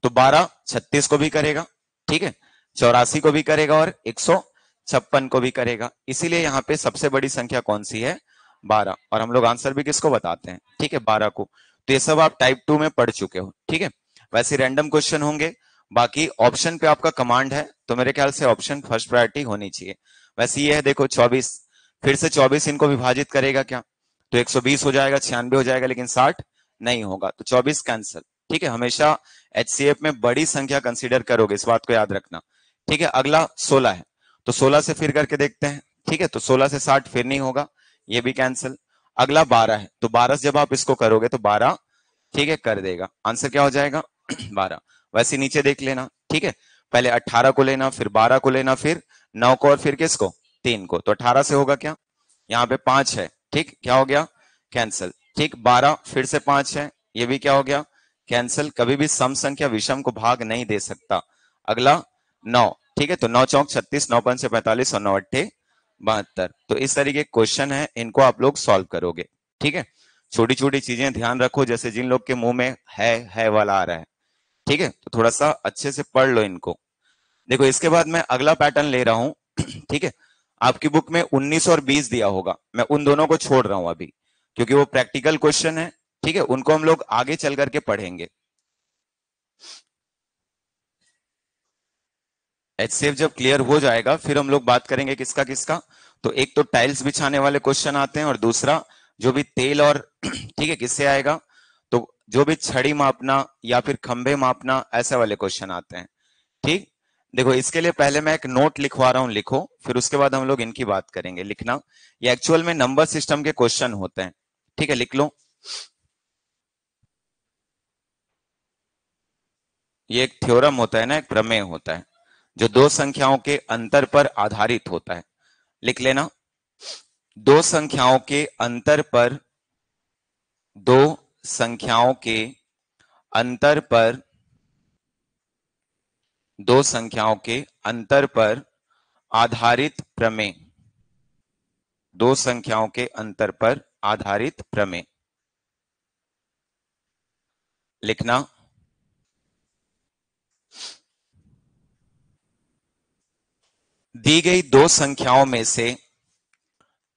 तो 12 36 को भी करेगा, ठीक है, 84 को भी करेगा और 156 को भी करेगा, इसीलिए यहाँ पे सबसे बड़ी संख्या कौन सी है, 12, और हम लोग आंसर भी किसको बताते हैं, ठीक है 12 को। तो ये सब आप टाइप 2 में पढ़ चुके हो, ठीक है। वैसे रैंडम क्वेश्चन होंगे, बाकी ऑप्शन पे आपका कमांड है तो मेरे ख्याल से ऑप्शन फर्स्ट प्रायोरिटी होनी चाहिए। वैसे ये है देखो 24, फिर से 24 इनको विभाजित करेगा क्या, तो 120 हो जाएगा, 96 हो जाएगा, लेकिन 60 नहीं होगा, तो 24 कैंसिल, ठीक है। हमेशा HCF में बड़ी संख्या कंसीडर करोगे, इस बात को याद रखना, ठीक है। अगला 16 है, तो 16 से फिर करके देखते हैं, ठीक है, तो 16 से 60 फिर नहीं होगा, ये भी कैंसिल। अगला 12 है, तो 12 से जब आप इसको करोगे तो 12, ठीक है, कर देगा, आंसर क्या हो जाएगा 12। वैसे नीचे देख लेना, ठीक है, पहले 18 को लेना, फिर 12 को लेना, फिर 9 को और फिर किसको, 3 को, तो 18 से होगा क्या, यहाँ पे 5 है, ठीक, क्या हो गया, कैंसिल। ठीक, 12 फिर से 5 है, ये भी क्या हो गया, कैंसिल। कभी भी सम संख्या विषम को भाग नहीं दे सकता। अगला 9, ठीक है, तो 9 चौक 36, 9 पंचे 45 और 9 अट्ठे 72। तो इस तरीके के क्वेश्चन है, इनको आप लोग सॉल्व करोगे। ठीक है, छोटी छोटी चीजें ध्यान रखो, जैसे जिन लोग के मुंह में है वाला आ रहा है, ठीक है, तो थोड़ा सा अच्छे से पढ़ लो इनको। देखो इसके बाद मैं अगला पैटर्न ले रहा हूं। ठीक है, आपकी बुक में 19 और 20 दिया होगा, मैं उन दोनों को छोड़ रहा हूं अभी, क्योंकि वो प्रैक्टिकल क्वेश्चन है। ठीक है, उनको हम लोग आगे चल करके पढ़ेंगे। एचसीएफ जब क्लियर हो जाएगा फिर हम लोग बात करेंगे किसका किसका। तो एक तो टाइल्स बिछाने वाले क्वेश्चन आते हैं, और दूसरा जो भी तेल और ठीक है किससे आएगा, तो जो भी छड़ी मापना या फिर खंभे मापना ऐसे वाले क्वेश्चन आते हैं। ठीक, देखो इसके लिए पहले मैं एक नोट लिखवा रहा हूं, लिखो, फिर उसके बाद हम लोग इनकी बात करेंगे। लिखना, ये एक्चुअल में नंबर सिस्टम के क्वेश्चन होते हैं। ठीक है, लिख लो। ये एक थ्योरम होता है ना, एक प्रमेय होता है, जो दो संख्याओं के अंतर पर आधारित होता है। लिख लेना, दो संख्याओं के अंतर पर, दो संख्याओं के अंतर पर, दो संख्याओं के अंतर पर आधारित प्रमेय, दो संख्याओं के अंतर पर आधारित प्रमेय। लिखना, दी गई दो संख्याओं में से,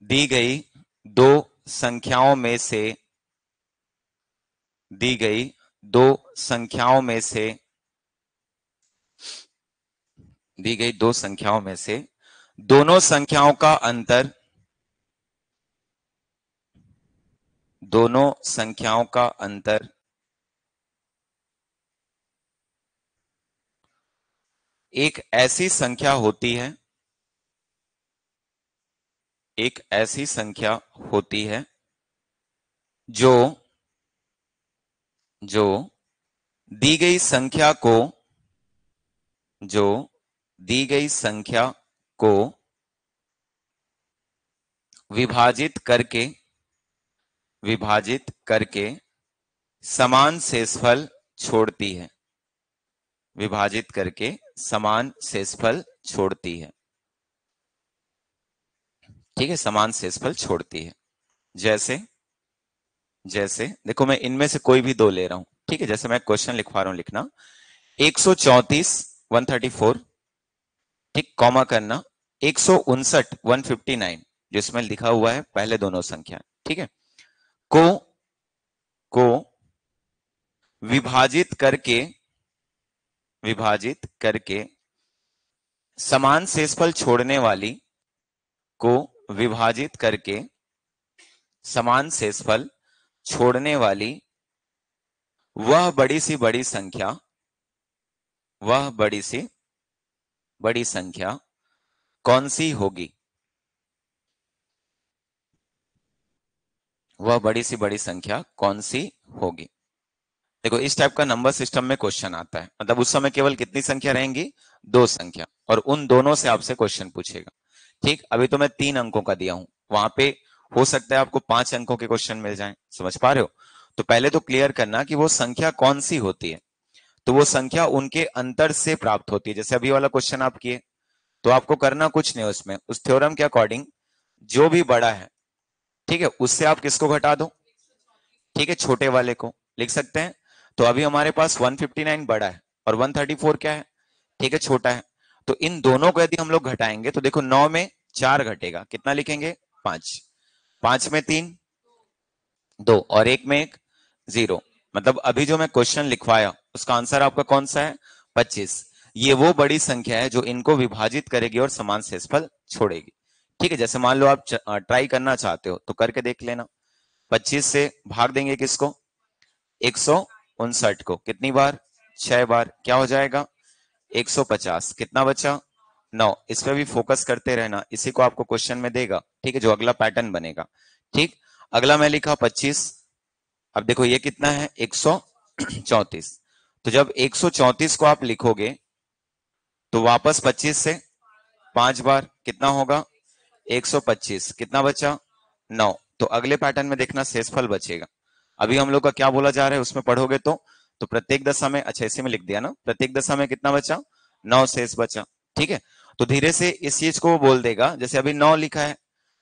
दी गई दो संख्याओं में से, दी गई दो संख्याओं में से, दी गई दो संख्याओं में से दोनों संख्याओं का अंतर, दोनों संख्याओं का अंतर एक ऐसी संख्या होती है, एक ऐसी संख्या होती है जो, जो दी गई संख्या को, जो दी गई संख्या को विभाजित करके, विभाजित करके समान शेषफल छोड़ती है, विभाजित करके समान शेषफल छोड़ती है। ठीक है, समान शेषफल छोड़ती है। जैसे, जैसे देखो मैं इनमें से कोई भी दो ले रहा हूं, ठीक है, जैसे मैं क्वेश्चन लिखवा रहा हूं, लिखना 134 134, ठीक, कॉमा करना 159 159, जिसमें लिखा हुआ है पहले दोनों संख्या, ठीक है, को, को विभाजित करके, विभाजित करके समान शेषफल छोड़ने वाली, को विभाजित करके समान शेषफल छोड़ने वाली वह बड़ी सी बड़ी संख्या, वह बड़ी सी बड़ी संख्या कौन सी होगी, वह बड़ी सी बड़ी संख्या कौन सी होगी। देखो इस टाइप का नंबर सिस्टम में क्वेश्चन आता है, मतलब उस समय केवल कितनी संख्या रहेंगी, दो संख्या, और उन दोनों से आपसे क्वेश्चन पूछेगा। ठीक, अभी तो मैं 3 अंकों का दिया हूं, वहां पे हो सकता है आपको 5 अंकों के क्वेश्चन मिल जाएं। समझ पा रहे हो? तो पहले तो क्लियर करना कि वो संख्या कौन सी होती है। तो वो संख्या उनके अंतर से प्राप्त होती है। जैसे अभी वाला क्वेश्चन आप किए, तो आपको करना कुछ नहीं, उसमें उस थ्योरम के अकॉर्डिंग जो भी बड़ा है, ठीक है, उससे आप किसको घटा दो, ठीक है, छोटे वाले को लिख सकते हैं। तो अभी हमारे पास 159 बड़ा है और 134 क्या है, ठीक है, छोटा है। तो इन दोनों को यदि हम लोग घटाएंगे तो देखो 9 में 4 घटेगा, कितना लिखेंगे, 5, 5 में 3 2, और 1 में 1 0। मतलब अभी जो मैं क्वेश्चन लिखवाया उसका आंसर आपका कौन सा है, 25। ये वो बड़ी संख्या है जो इनको विभाजित करेगी और समान शेषफल छोड़ेगी। ठीक है, जैसे मान लो आप ट्राई करना चाहते हो तो करके देख लेना। 25 से भाग देंगे किसको, 159 को, कितनी बार, 6 बार, क्या हो जाएगा, 150। कितना बचा, 9। इस पर भी फोकस करते रहना, इसी को आपको क्वेश्चन में देगा, ठीक है, जो अगला पैटर्न बनेगा। ठीक, अगला मैं लिखा 25। अब देखो ये कितना है, 134। तो जब 134 को आप लिखोगे तो वापस 25 से 5 बार, कितना होगा, 125 कितना बचा 9। तो अगले पैटर्न में देखना शेषफल बचेगा। अभी हम लोग का क्या बोला जा रहा है उसमें पढ़ोगे तो प्रत्येक दशा में, अच्छा इसी में लिख दिया ना, प्रत्येक दशा में कितना बचा 9 शेष बचा। ठीक है, तो धीरे से इस चीज को वो बोल देगा, जैसे अभी 9 लिखा है,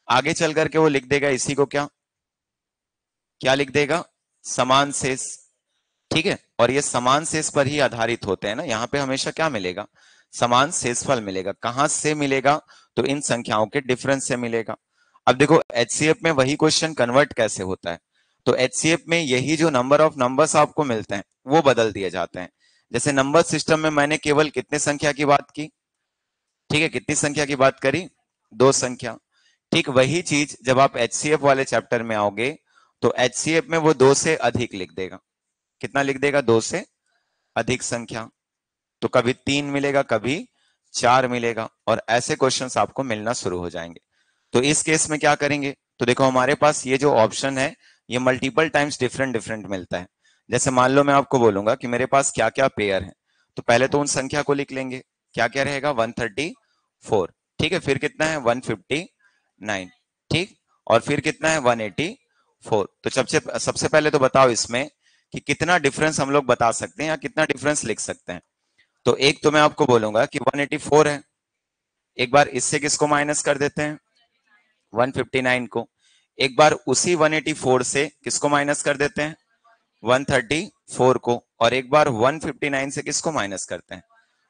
आगे चल करके वो लिख देगा इसी को क्या क्या लिख देगा समान शेष। ठीक है, और ये समान शेष पर ही आधारित होते हैं ना, यहाँ पे हमेशा क्या मिलेगा समान शेषफल मिलेगा। कहां से मिलेगा तो इन संख्याओं के डिफरेंस से मिलेगा। अब देखो एचसीएफ में वही क्वेश्चन कन्वर्ट कैसे होता है, तो एचसीएफ में यही जो नंबर ऑफ नंबर्स आपको मिलते हैं वो बदल दिए जाते हैं। जैसे नंबर सिस्टम में मैंने केवल कितने संख्या की बात की, ठीक है, कितनी संख्या की बात करी 2 संख्या। ठीक वही चीज जब आप एचसीएफ वाले चैप्टर में आओगे तो एचसीएफ में वो 2 से अधिक लिख देगा। कितना लिख देगा 2 से अधिक संख्या। तो कभी 3 मिलेगा, कभी 4 मिलेगा, और ऐसे क्वेश्चंस आपको मिलना शुरू हो जाएंगे। तो इस केस में क्या करेंगे, तो देखो हमारे पास ये जो ऑप्शन है ये मल्टीपल टाइम्स डिफरेंट डिफरेंट मिलता है। जैसे मान लो मैं आपको बोलूंगा कि मेरे पास क्या क्या पेयर है, तो पहले तो उन संख्या को लिख लेंगे। क्या क्या रहेगा 134, ठीक है, फिर कितना है 159, ठीक, और फिर कितना है 184। तो सबसे सबसे पहले तो बताओ इसमें कि कितना डिफरेंस हम लोग बता सकते हैं या कितना डिफरेंस लिख सकते हैं। तो एक तो मैं आपको बोलूंगा कि 184 है, एक बार इससे किसको माइनस कर देते हैं 159 को, एक बार उसी 184 से किसको माइनस कर देते हैं 134 को, और एक बार 159 से किसको माइनस करते हैं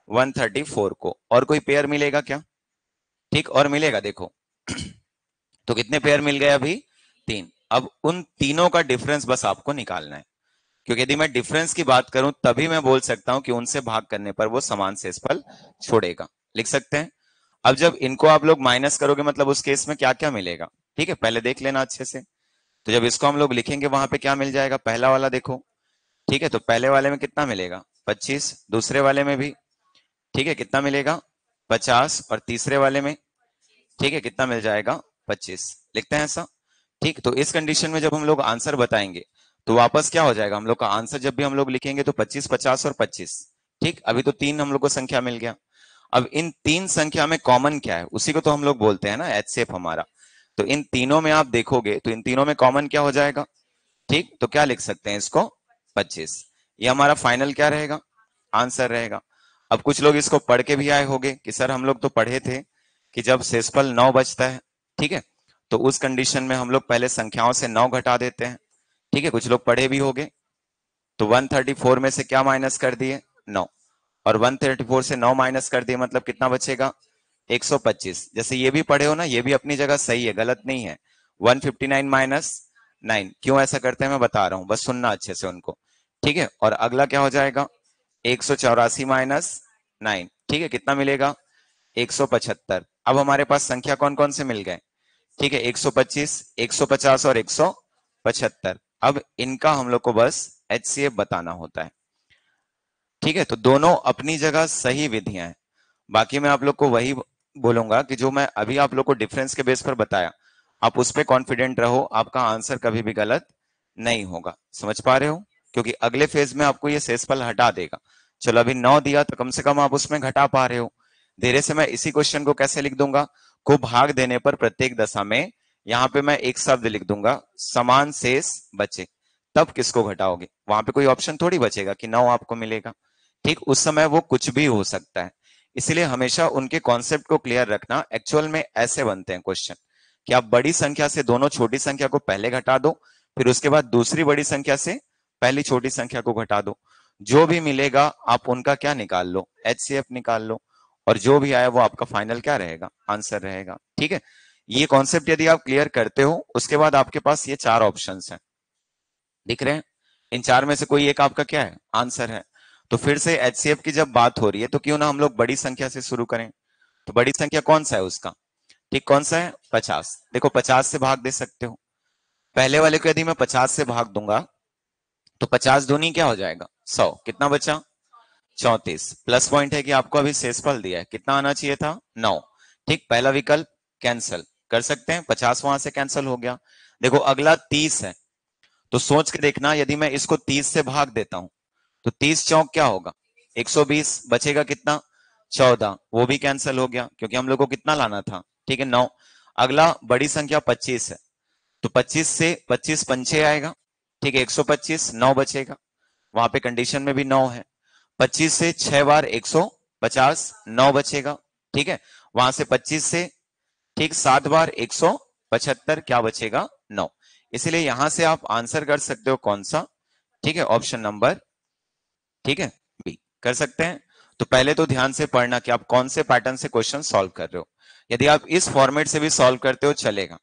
134 को। और कोई पेयर मिलेगा क्या, ठीक, और मिलेगा देखो तो कितने पेयर मिल गए अभी 3। अब उन तीनों का डिफरेंस बस आपको निकालना है, क्योंकि यदि मैं डिफरेंस की बात करूं तभी मैं बोल सकता हूं कि उनसे भाग करने पर वो समान शेषफल छोड़ेगा। लिख सकते हैं। अब जब इनको आप लोग माइनस करोगे मतलब उस केस में क्या क्या मिलेगा, ठीक है, पहले देख लेना अच्छे से। तो जब इसको हम लोग लिखेंगे वहां पे क्या मिल जाएगा, पहला वाला देखो, ठीक है, तो पहले वाले में कितना मिलेगा 25, दूसरे वाले में भी, ठीक है, कितना मिलेगा 50, और तीसरे वाले में, ठीक है, कितना मिल जाएगा 25। लिखते हैं ऐसा, ठीक। तो इस कंडीशन में जब हम लोग आंसर बताएंगे तो वापस क्या हो जाएगा हम लोग का आंसर, जब भी हम लोग लिखेंगे तो 25, 50 और 25, ठीक। अभी तो 3 हम लोग को संख्या मिल गया। अब इन 3 संख्या में कॉमन क्या है उसी को तो हम लोग बोलते हैं ना एचसीएफ हमारा। तो इन तीनों में आप देखोगे तो इन तीनों में कॉमन क्या हो जाएगा, ठीक, तो क्या लिख सकते हैं इसको 25। ये हमारा फाइनल क्या रहेगा आंसर रहेगा। अब कुछ लोग इसको पढ़ के भी आए होंगे कि सर हम लोग तो पढ़े थे कि जब शेषफल 9 बचता है, ठीक है, तो उस कंडीशन में हम लोग पहले संख्याओं से 9 घटा देते हैं, ठीक है, कुछ लोग पढ़े भी होंगे। तो 134 में से क्या माइनस कर दिए 9, और 134 से 9 माइनस कर दिए मतलब कितना बचेगा 125। जैसे ये भी पढ़े हो ना, ये भी अपनी जगह सही है, गलत नहीं है। 159 माइनस 9, क्यों ऐसा करते हैं मैं बता रहा हूं, बस सुनना अच्छे से उनको, ठीक है। और अगला क्या हो जाएगा 184 माइनस 9, ठीक है, कितना मिलेगा 175। अब हमारे पास संख्या कौन कौन से मिल गए, ठीक है, 125, 150 और 175। अब इनका हम लोग को बस एचसीएफ बताना होता है, ठीक है। तो दोनों अपनी जगह सही विधियां हैं। बाकी मैं आप लोग को वही बोलूंगा कि जो मैं अभी आप लोग को डिफरेंस के बेस पर बताया आप उस पर कॉन्फिडेंट रहो, आपका आंसर कभी भी गलत नहीं होगा। समझ पा रहे हो, क्योंकि अगले फेज में आपको ये शेषफल हटा देगा। चलो अभी 9 दिया तो कम से कम आप उसमें घटा पा रहे हो। धीरे से मैं इसी क्वेश्चन को कैसे लिख दूंगा, को भाग देने पर प्रत्येक दशा में यहाँ पे मैं एक शब्द लिख दूंगा समान शेष बचे। तब किसको घटाओगे, वहां पे कोई ऑप्शन थोड़ी बचेगा कि 9 आपको मिलेगा, ठीक, उस समय वो कुछ भी हो सकता है। इसलिए हमेशा उनके कॉन्सेप्ट को क्लियर रखना। एक्चुअल में ऐसे बनते हैं क्वेश्चन कि आप बड़ी संख्या से दोनों छोटी संख्या को पहले घटा दो, फिर उसके बाद दूसरी बड़ी संख्या से पहली छोटी संख्या को घटा दो, जो भी मिलेगा आप उनका क्या निकाल लो एचसीएफ निकाल लो, और जो भी आया वो आपका फाइनल क्या रहेगा आंसर रहेगा, ठीक है। ये कॉन्सेप्ट यदि आप क्लियर करते हो उसके बाद आपके पास ये 4 ऑप्शंस हैं, दिख रहे हैं, इन 4 में से कोई एक आपका क्या है आंसर है। तो फिर से एचसीएफ की जब बात हो रही है तो क्यों ना हम लोग बड़ी संख्या से शुरू करें। तो बड़ी संख्या कौन सा है उसका, ठीक, कौन सा है 50। देखो 50 से भाग दे सकते हो, पहले वाले को यदि मैं 50 से भाग दूंगा तो 50 दूनी क्या हो जाएगा 100, कितना बचा 34। प्लस पॉइंट है कि आपको अभी शेषफल दिया है, कितना आना चाहिए था 9, ठीक, पहला विकल्प कैंसिल कर सकते हैं, 50 वहां से कैंसिल हो गया। देखो अगला 30 है, तो सोच के देखना यदि मैं इसको 30 से भाग देता हूं तो 30 चौक क्या होगा 120, बचेगा कितना 14, वो भी कैंसिल हो गया क्योंकि हम लोग को कितना लाना था, ठीक है 9। अगला बड़ी संख्या 25 है, तो 25 से 25 पंचे आएगा, ठीक है, 125, 9 बचेगा, वहां पे कंडीशन में भी 9 है। 25 से 6 बार 150, 9 बचेगा, ठीक है, वहां से 25 से ठीक 7 बार 175, क्या बचेगा, 9। इसलिए यहां से आप आंसर कर सकते हो कौन सा, ठीक है, ऑप्शन नंबर, ठीक है, बी कर सकते हैं। तो पहले तो ध्यान से पढ़ना कि आप कौन से पैटर्न से क्वेश्चन सॉल्व कर रहे हो। यदि आप इस फॉर्मेट से भी सॉल्व करते हो चलेगा।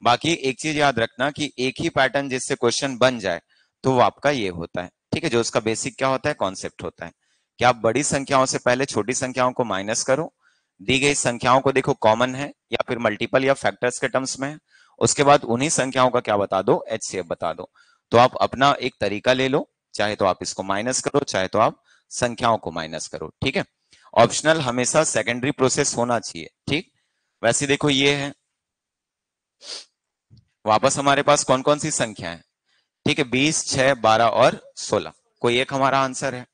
बाकी एक चीज याद रखना कि एक ही पैटर्न जिससे क्वेश्चन बन जाए तो वो आपका ये होता है, ठीक है, जो उसका बेसिक क्या होता है, कॉन्सेप्ट होता है कि आप बड़ी संख्याओं से पहले छोटी संख्याओं को माइनस करो, दी गई संख्याओं को देखो कॉमन है या फिर मल्टीपल या फैक्टर्स के टर्म्स में है, उसके बाद उन्हीं संख्याओं का क्या बता दो, एचसीएफ बता दो। तो आप अपना एक तरीका ले लो, चाहे तो आप इसको माइनस करो, चाहे तो आप संख्याओं को माइनस करो, ठीक है। ऑप्शनल हमेशा सेकेंडरी प्रोसेस होना चाहिए, ठीक। वैसे देखो ये है, वापस हमारे पास कौन कौन सी संख्या है, ठीक है, 20, 6, 12 और 16, कोई एक हमारा आंसर है।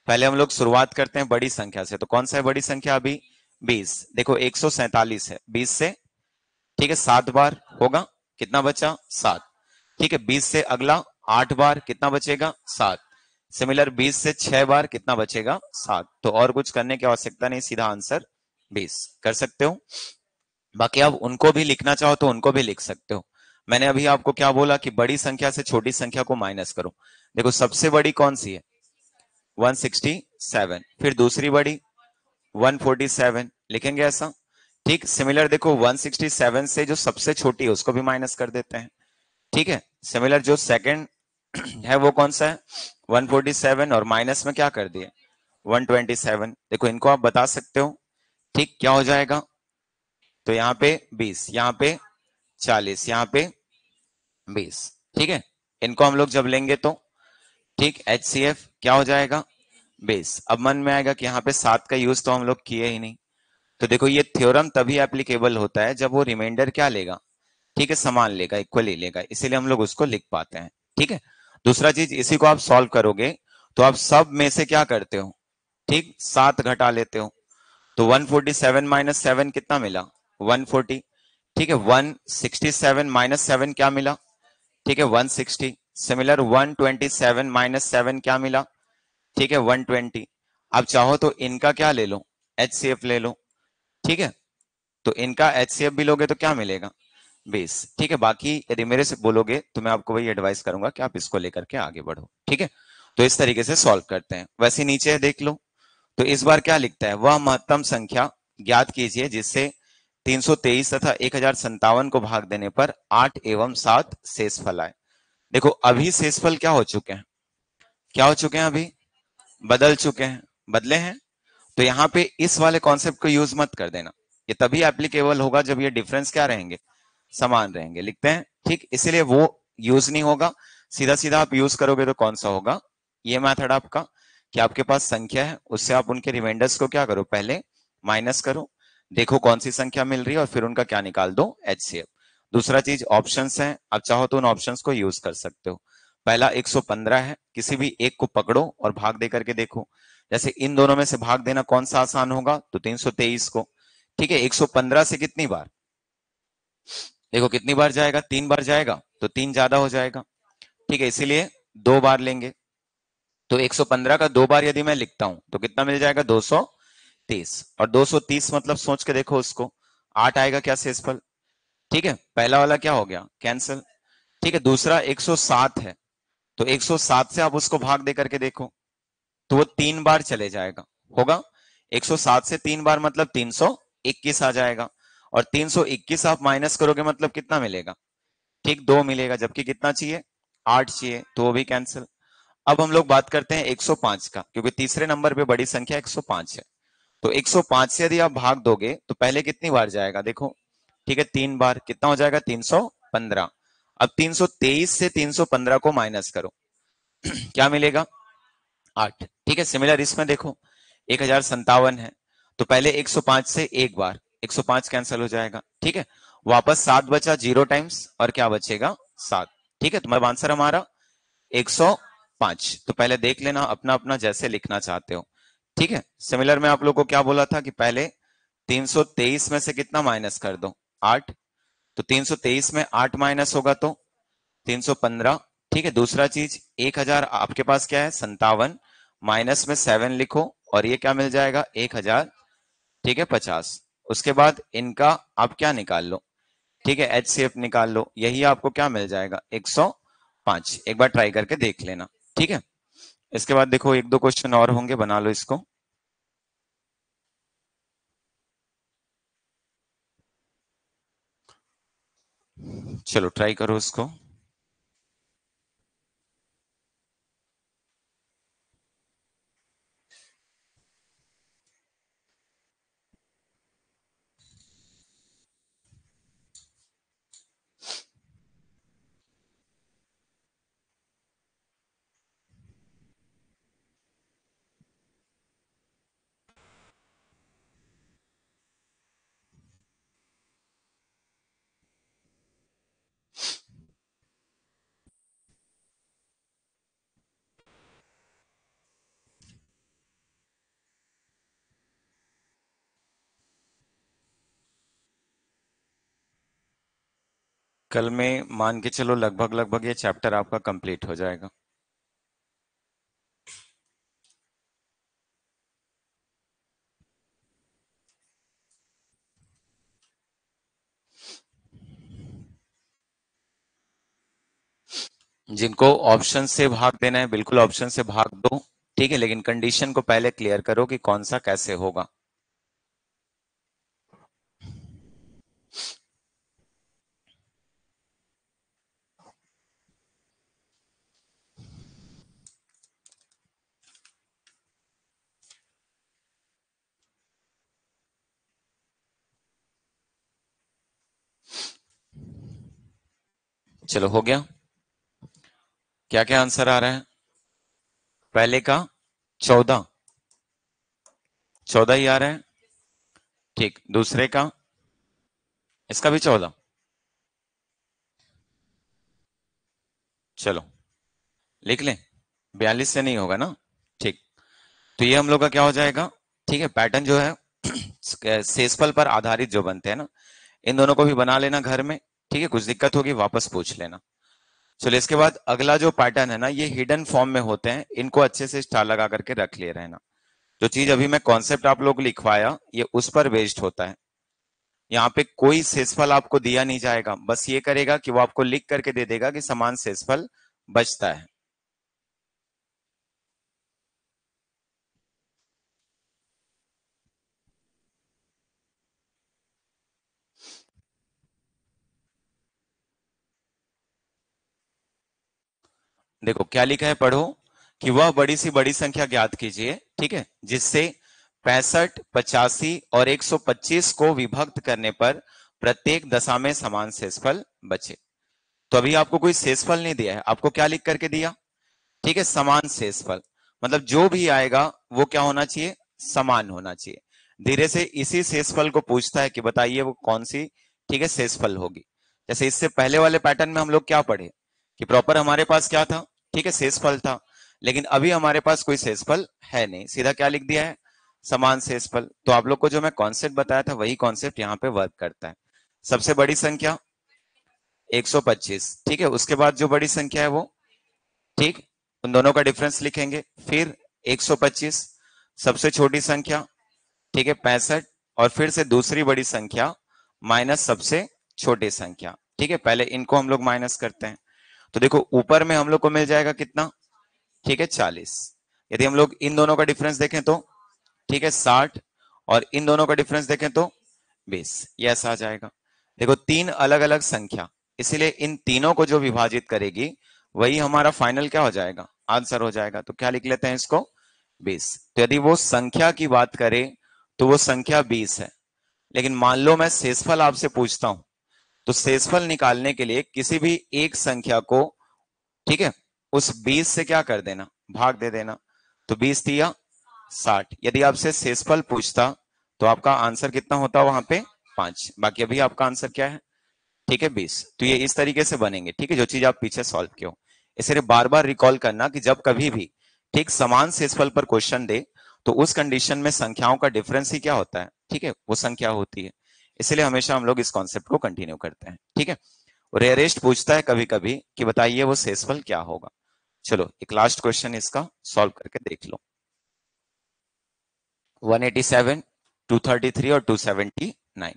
पहले हम लोग शुरुआत करते हैं बड़ी संख्या से, तो कौन सा है बड़ी संख्या अभी, 20, देखो 147 है, 20 से, ठीक है, 7 बार होगा, कितना बचा, 7, ठीक है, 20 से अगला 8 बार कितना बचेगा, 7, सिमिलर 20 से 6 बार कितना बचेगा, 7। तो और कुछ करने की आवश्यकता नहीं, सीधा आंसर 20 कर सकते हो। बाकी आप उनको भी लिखना चाहो तो उनको भी लिख सकते हो। मैंने अभी आपको क्या बोला कि बड़ी संख्या से छोटी संख्या को माइनस करो। देखो सबसे बड़ी कौन सी है, 167, फिर दूसरी बड़ी 147, लिखेंगे ऐसा, ठीक। सिमिलर देखो 167 से जो सबसे छोटी है उसको भी माइनस कर देते हैं, ठीक है। सिमिलर जो सेकंड है वो कौन सा है, 147, और माइनस में क्या कर दिए, 127। देखो इनको आप बता सकते हो, ठीक, क्या हो जाएगा, तो यहाँ पे 20, यहाँ पे 40, यहाँ पे 20, ठीक है। इनको हम लोग जब लेंगे तो ठीक एचसीएफ क्या हो जाएगा, 20। अब मन में आएगा कि यहाँ पे 7 का यूज तो हम लोग किए ही नहीं। तो देखो ये थ्योरम तभी एप्लीकेबल होता है जब वो रिमाइंडर क्या लेगा, ठीक है, समान लेगा, इक्वली लेगा, इसीलिए हम लोग उसको लिख पाते हैं, ठीक है। दूसरा चीज, इसी को आप सॉल्व करोगे तो आप सब में से क्या करते हो, ठीक, 7 घटा लेते हो, तो 147 माइनस 7 कितना मिला, 140, ठीक है। 167 माइनस 7 क्या मिला, ठीक है, 160। सिमिलर 127 माइनस 7 क्या मिला, ठीक है, 120। अब चाहो तो इनका क्या ले लो, एचसीएफ ले लो, ठीक है। तो इनका एचसीएफ भी लोगे तो क्या मिलेगा, 20, ठीक है। बाकी यदि मेरे से बोलोगे तो मैं आपको वही एडवाइस करूंगा कि आप इसको लेकर के आगे बढ़ो, ठीक है। तो इस तरीके से सॉल्व करते हैं। वैसे नीचे देख लो, तो इस बार क्या लिखता है, वह महत्तम संख्या ज्ञात कीजिए जिससे 323 तथा 1057 को भाग देने पर 8 एवं 7 शेषफल आए। देखो अभी शेषफल क्या हो चुके हैं, क्या हो चुके हैं, अभी बदल चुके हैं, बदले हैं। तो यहाँ पे इस वाले कॉन्सेप्ट को यूज मत कर देना, ये तभी एप्लीकेबल होगा जब ये डिफरेंस क्या रहेंगे, समान रहेंगे, लिखते हैं, ठीक। इसीलिए वो यूज नहीं होगा, सीधा सीधा आप यूज करोगे तो कौन सा होगा, ये मेथड आपका, कि आपके पास संख्या है उससे आप उनके रिमाइंडर्स को क्या करो, पहले माइनस करो, देखो कौन सी संख्या मिल रही है और फिर उनका क्या निकाल दो, एचसीएफ। दूसरा चीज ऑप्शंस है, आप चाहो तो उन ऑप्शंस को यूज कर सकते हो। पहला 115 है, किसी भी एक को पकड़ो और भाग दे करके देखो, जैसे इन दोनों में से भाग देना कौन सा आसान होगा, तो 323 को, ठीक है। 115 से कितनी बार, देखो कितनी बार जाएगा, 3 बार जाएगा, तो 3 ज्यादा हो जाएगा, ठीक है, इसीलिए 2 बार लेंगे। तो 115 का 2 बार यदि मैं लिखता हूं तो कितना मिल जाएगा, 230, और 230 मतलब सोच के देखो उसको, 8 आएगा क्या शेषफल, ठीक है। पहला वाला क्या हो गया, कैंसिल, ठीक है। दूसरा 107 है, तो 107 से आप उसको भाग दे करके देखो, तो वो 3 बार चले जाएगा, होगा 107 से 3 बार मतलब 321 आ जाएगा, और 321 आप माइनस करोगे मतलब कितना मिलेगा, ठीक 2 मिलेगा, जबकि कितना चाहिए, 8 चाहिए, तो वो भी कैंसिल। अब हम लोग बात करते हैं 105 का, क्योंकि तीसरे नंबर पे बड़ी संख्या 105 है। तो 105 से यदि आप भाग दोगे तो पहले कितनी बार जाएगा, देखो, ठीक है, 3 बार, कितना हो जाएगा, 315। अब 323 से 315 को माइनस करो क्या मिलेगा, 8, ठीक है। सिमिलर इसमें देखो 1057 है, तो पहले 105 से एक बार 105 कैंसिल हो जाएगा, ठीक है। वापस 7 बचा, 0 टाइम्स, और क्या बचेगा, 7, ठीक है। तुम्हारा आंसर हमारा 105। तो पहले देख लेना अपना अपना जैसे लिखना चाहते हो, ठीक है। सिमिलर में आप लोग को क्या बोला था कि पहले 323 में से कितना माइनस कर दो, 8, तो 323 में 8 माइनस होगा तो 315। ठीक है, दूसरा चीज 1000 आपके पास क्या है 57, माइनस में 7 लिखो और ये क्या मिल जाएगा 1000। ठीक है 50। उसके बाद इनका आप क्या निकाल लो, ठीक है HCF निकाल लो, यही आपको क्या मिल जाएगा 105। एक बार ट्राई करके देख लेना। ठीक है, इसके बाद देखो एक दो क्वेश्चन और होंगे, बना लो इसको। चलो ट्राई करो इसको। कल में मान के चलो लगभग लगभग ये चैप्टर आपका कंप्लीट हो जाएगा। जिनको ऑप्शन से भाग देना है बिल्कुल ऑप्शन से भाग दो। ठीक है, लेकिन कंडीशन को पहले क्लियर करो कि कौन सा कैसे होगा। चलो हो गया। क्या क्या आंसर आ रहा है? पहले का 14, 14 ही आ रहा है। ठीक, दूसरे का इसका भी 14। चलो लिख लें, 42 से नहीं होगा ना। ठीक, तो ये हम लोग का क्या हो जाएगा। ठीक है, पैटर्न जो है सेसफल पर आधारित जो बनते हैं ना, इन दोनों को भी बना लेना घर में। ठीक है, कुछ दिक्कत होगी वापस पूछ लेना। चलो इसके बाद अगला जो पैटर्न है ना, ये हिडन फॉर्म में होते हैं, इनको अच्छे से स्टार लगा करके रख ले रहना। जो चीज अभी मैं कॉन्सेप्ट आप लोग को लिखवाया ये उस पर बेस्ड होता है। यहाँ पे कोई शेषफल आपको दिया नहीं जाएगा, बस ये करेगा कि वो आपको लिख करके दे देगा कि समान शेषफल बचता है। देखो क्या लिखा है, पढ़ो कि वह बड़ी सी बड़ी संख्या ज्ञात कीजिए, ठीक है, जिससे 65, 85 और 125 को विभक्त करने पर प्रत्येक दशा में समान शेषफल बचे। तो अभी आपको कोई शेषफल नहीं दिया है, आपको क्या लिख करके दिया, ठीक है, समान शेषफल। मतलब जो भी आएगा वो क्या होना चाहिए, समान होना चाहिए। धीरे से इसी शेषफल को पूछता है कि बताइए वो कौन सी, ठीक है, शेषफल होगी। जैसे इससे पहले वाले पैटर्न में हम लोग क्या पढ़े कि प्रॉपर हमारे पास क्या था, ठीक है, शेषफल था। लेकिन अभी हमारे पास कोई शेषफल है नहीं, सीधा क्या लिख दिया है, समान शेषफल। तो आप लोग को जो मैं कॉन्सेप्ट बताया था वही कॉन्सेप्ट यहाँ पे वर्क करता है। सबसे बड़ी संख्या 125, ठीक है, उसके बाद जो बड़ी संख्या है वो, ठीक, उन दोनों का डिफरेंस लिखेंगे। फिर 125, सबसे छोटी संख्या, ठीक है 65, और फिर से दूसरी बड़ी संख्या माइनस सबसे छोटी संख्या। ठीक है, पहले इनको हम लोग माइनस करते हैं। तो देखो ऊपर में हम लोग को मिल जाएगा कितना, ठीक है 40। यदि हम लोग इन दोनों का डिफरेंस देखें तो, ठीक है 60, और इन दोनों का डिफरेंस देखें तो 20, ये ऐसा आ जाएगा। देखो तीन अलग अलग संख्या, इसीलिए इन तीनों को जो विभाजित करेगी वही हमारा फाइनल क्या हो जाएगा, आंसर हो जाएगा। तो क्या लिख लेते हैं इसको, 20। तो यदि वो संख्या की बात करें तो वो संख्या 20 है। लेकिन मान लो मैं शेषफल आपसे पूछता हूं, तो शेषफल निकालने के लिए किसी भी एक संख्या को, ठीक है, उस 20 से क्या कर देना, भाग दे देना। तो 20 दिया 60। यदि आपसे शेषफल पूछता तो आपका आंसर कितना होता वहां पे, 5। बाकी अभी आपका आंसर क्या है, ठीक है 20। तो ये इस तरीके से बनेंगे, ठीक है, जो चीज आप पीछे सॉल्व किए हो। इसे बार बार रिकॉल करना कि जब कभी भी ठीक समान शेषफल पर क्वेश्चन दे तो उस कंडीशन में संख्याओं का डिफरेंस ही क्या होता है, ठीक है, वो संख्या होती है। इसलिए हमेशा हम लोग इस कॉन्सेप्ट को कंटिन्यू करते हैं, ठीक है। रेयरेस्ट पूछता है कभी कभी कि बताइए वो शेषफल क्या होगा। चलो एक लास्ट क्वेश्चन इसका सॉल्व करके देख लो। 187, 233 और 279।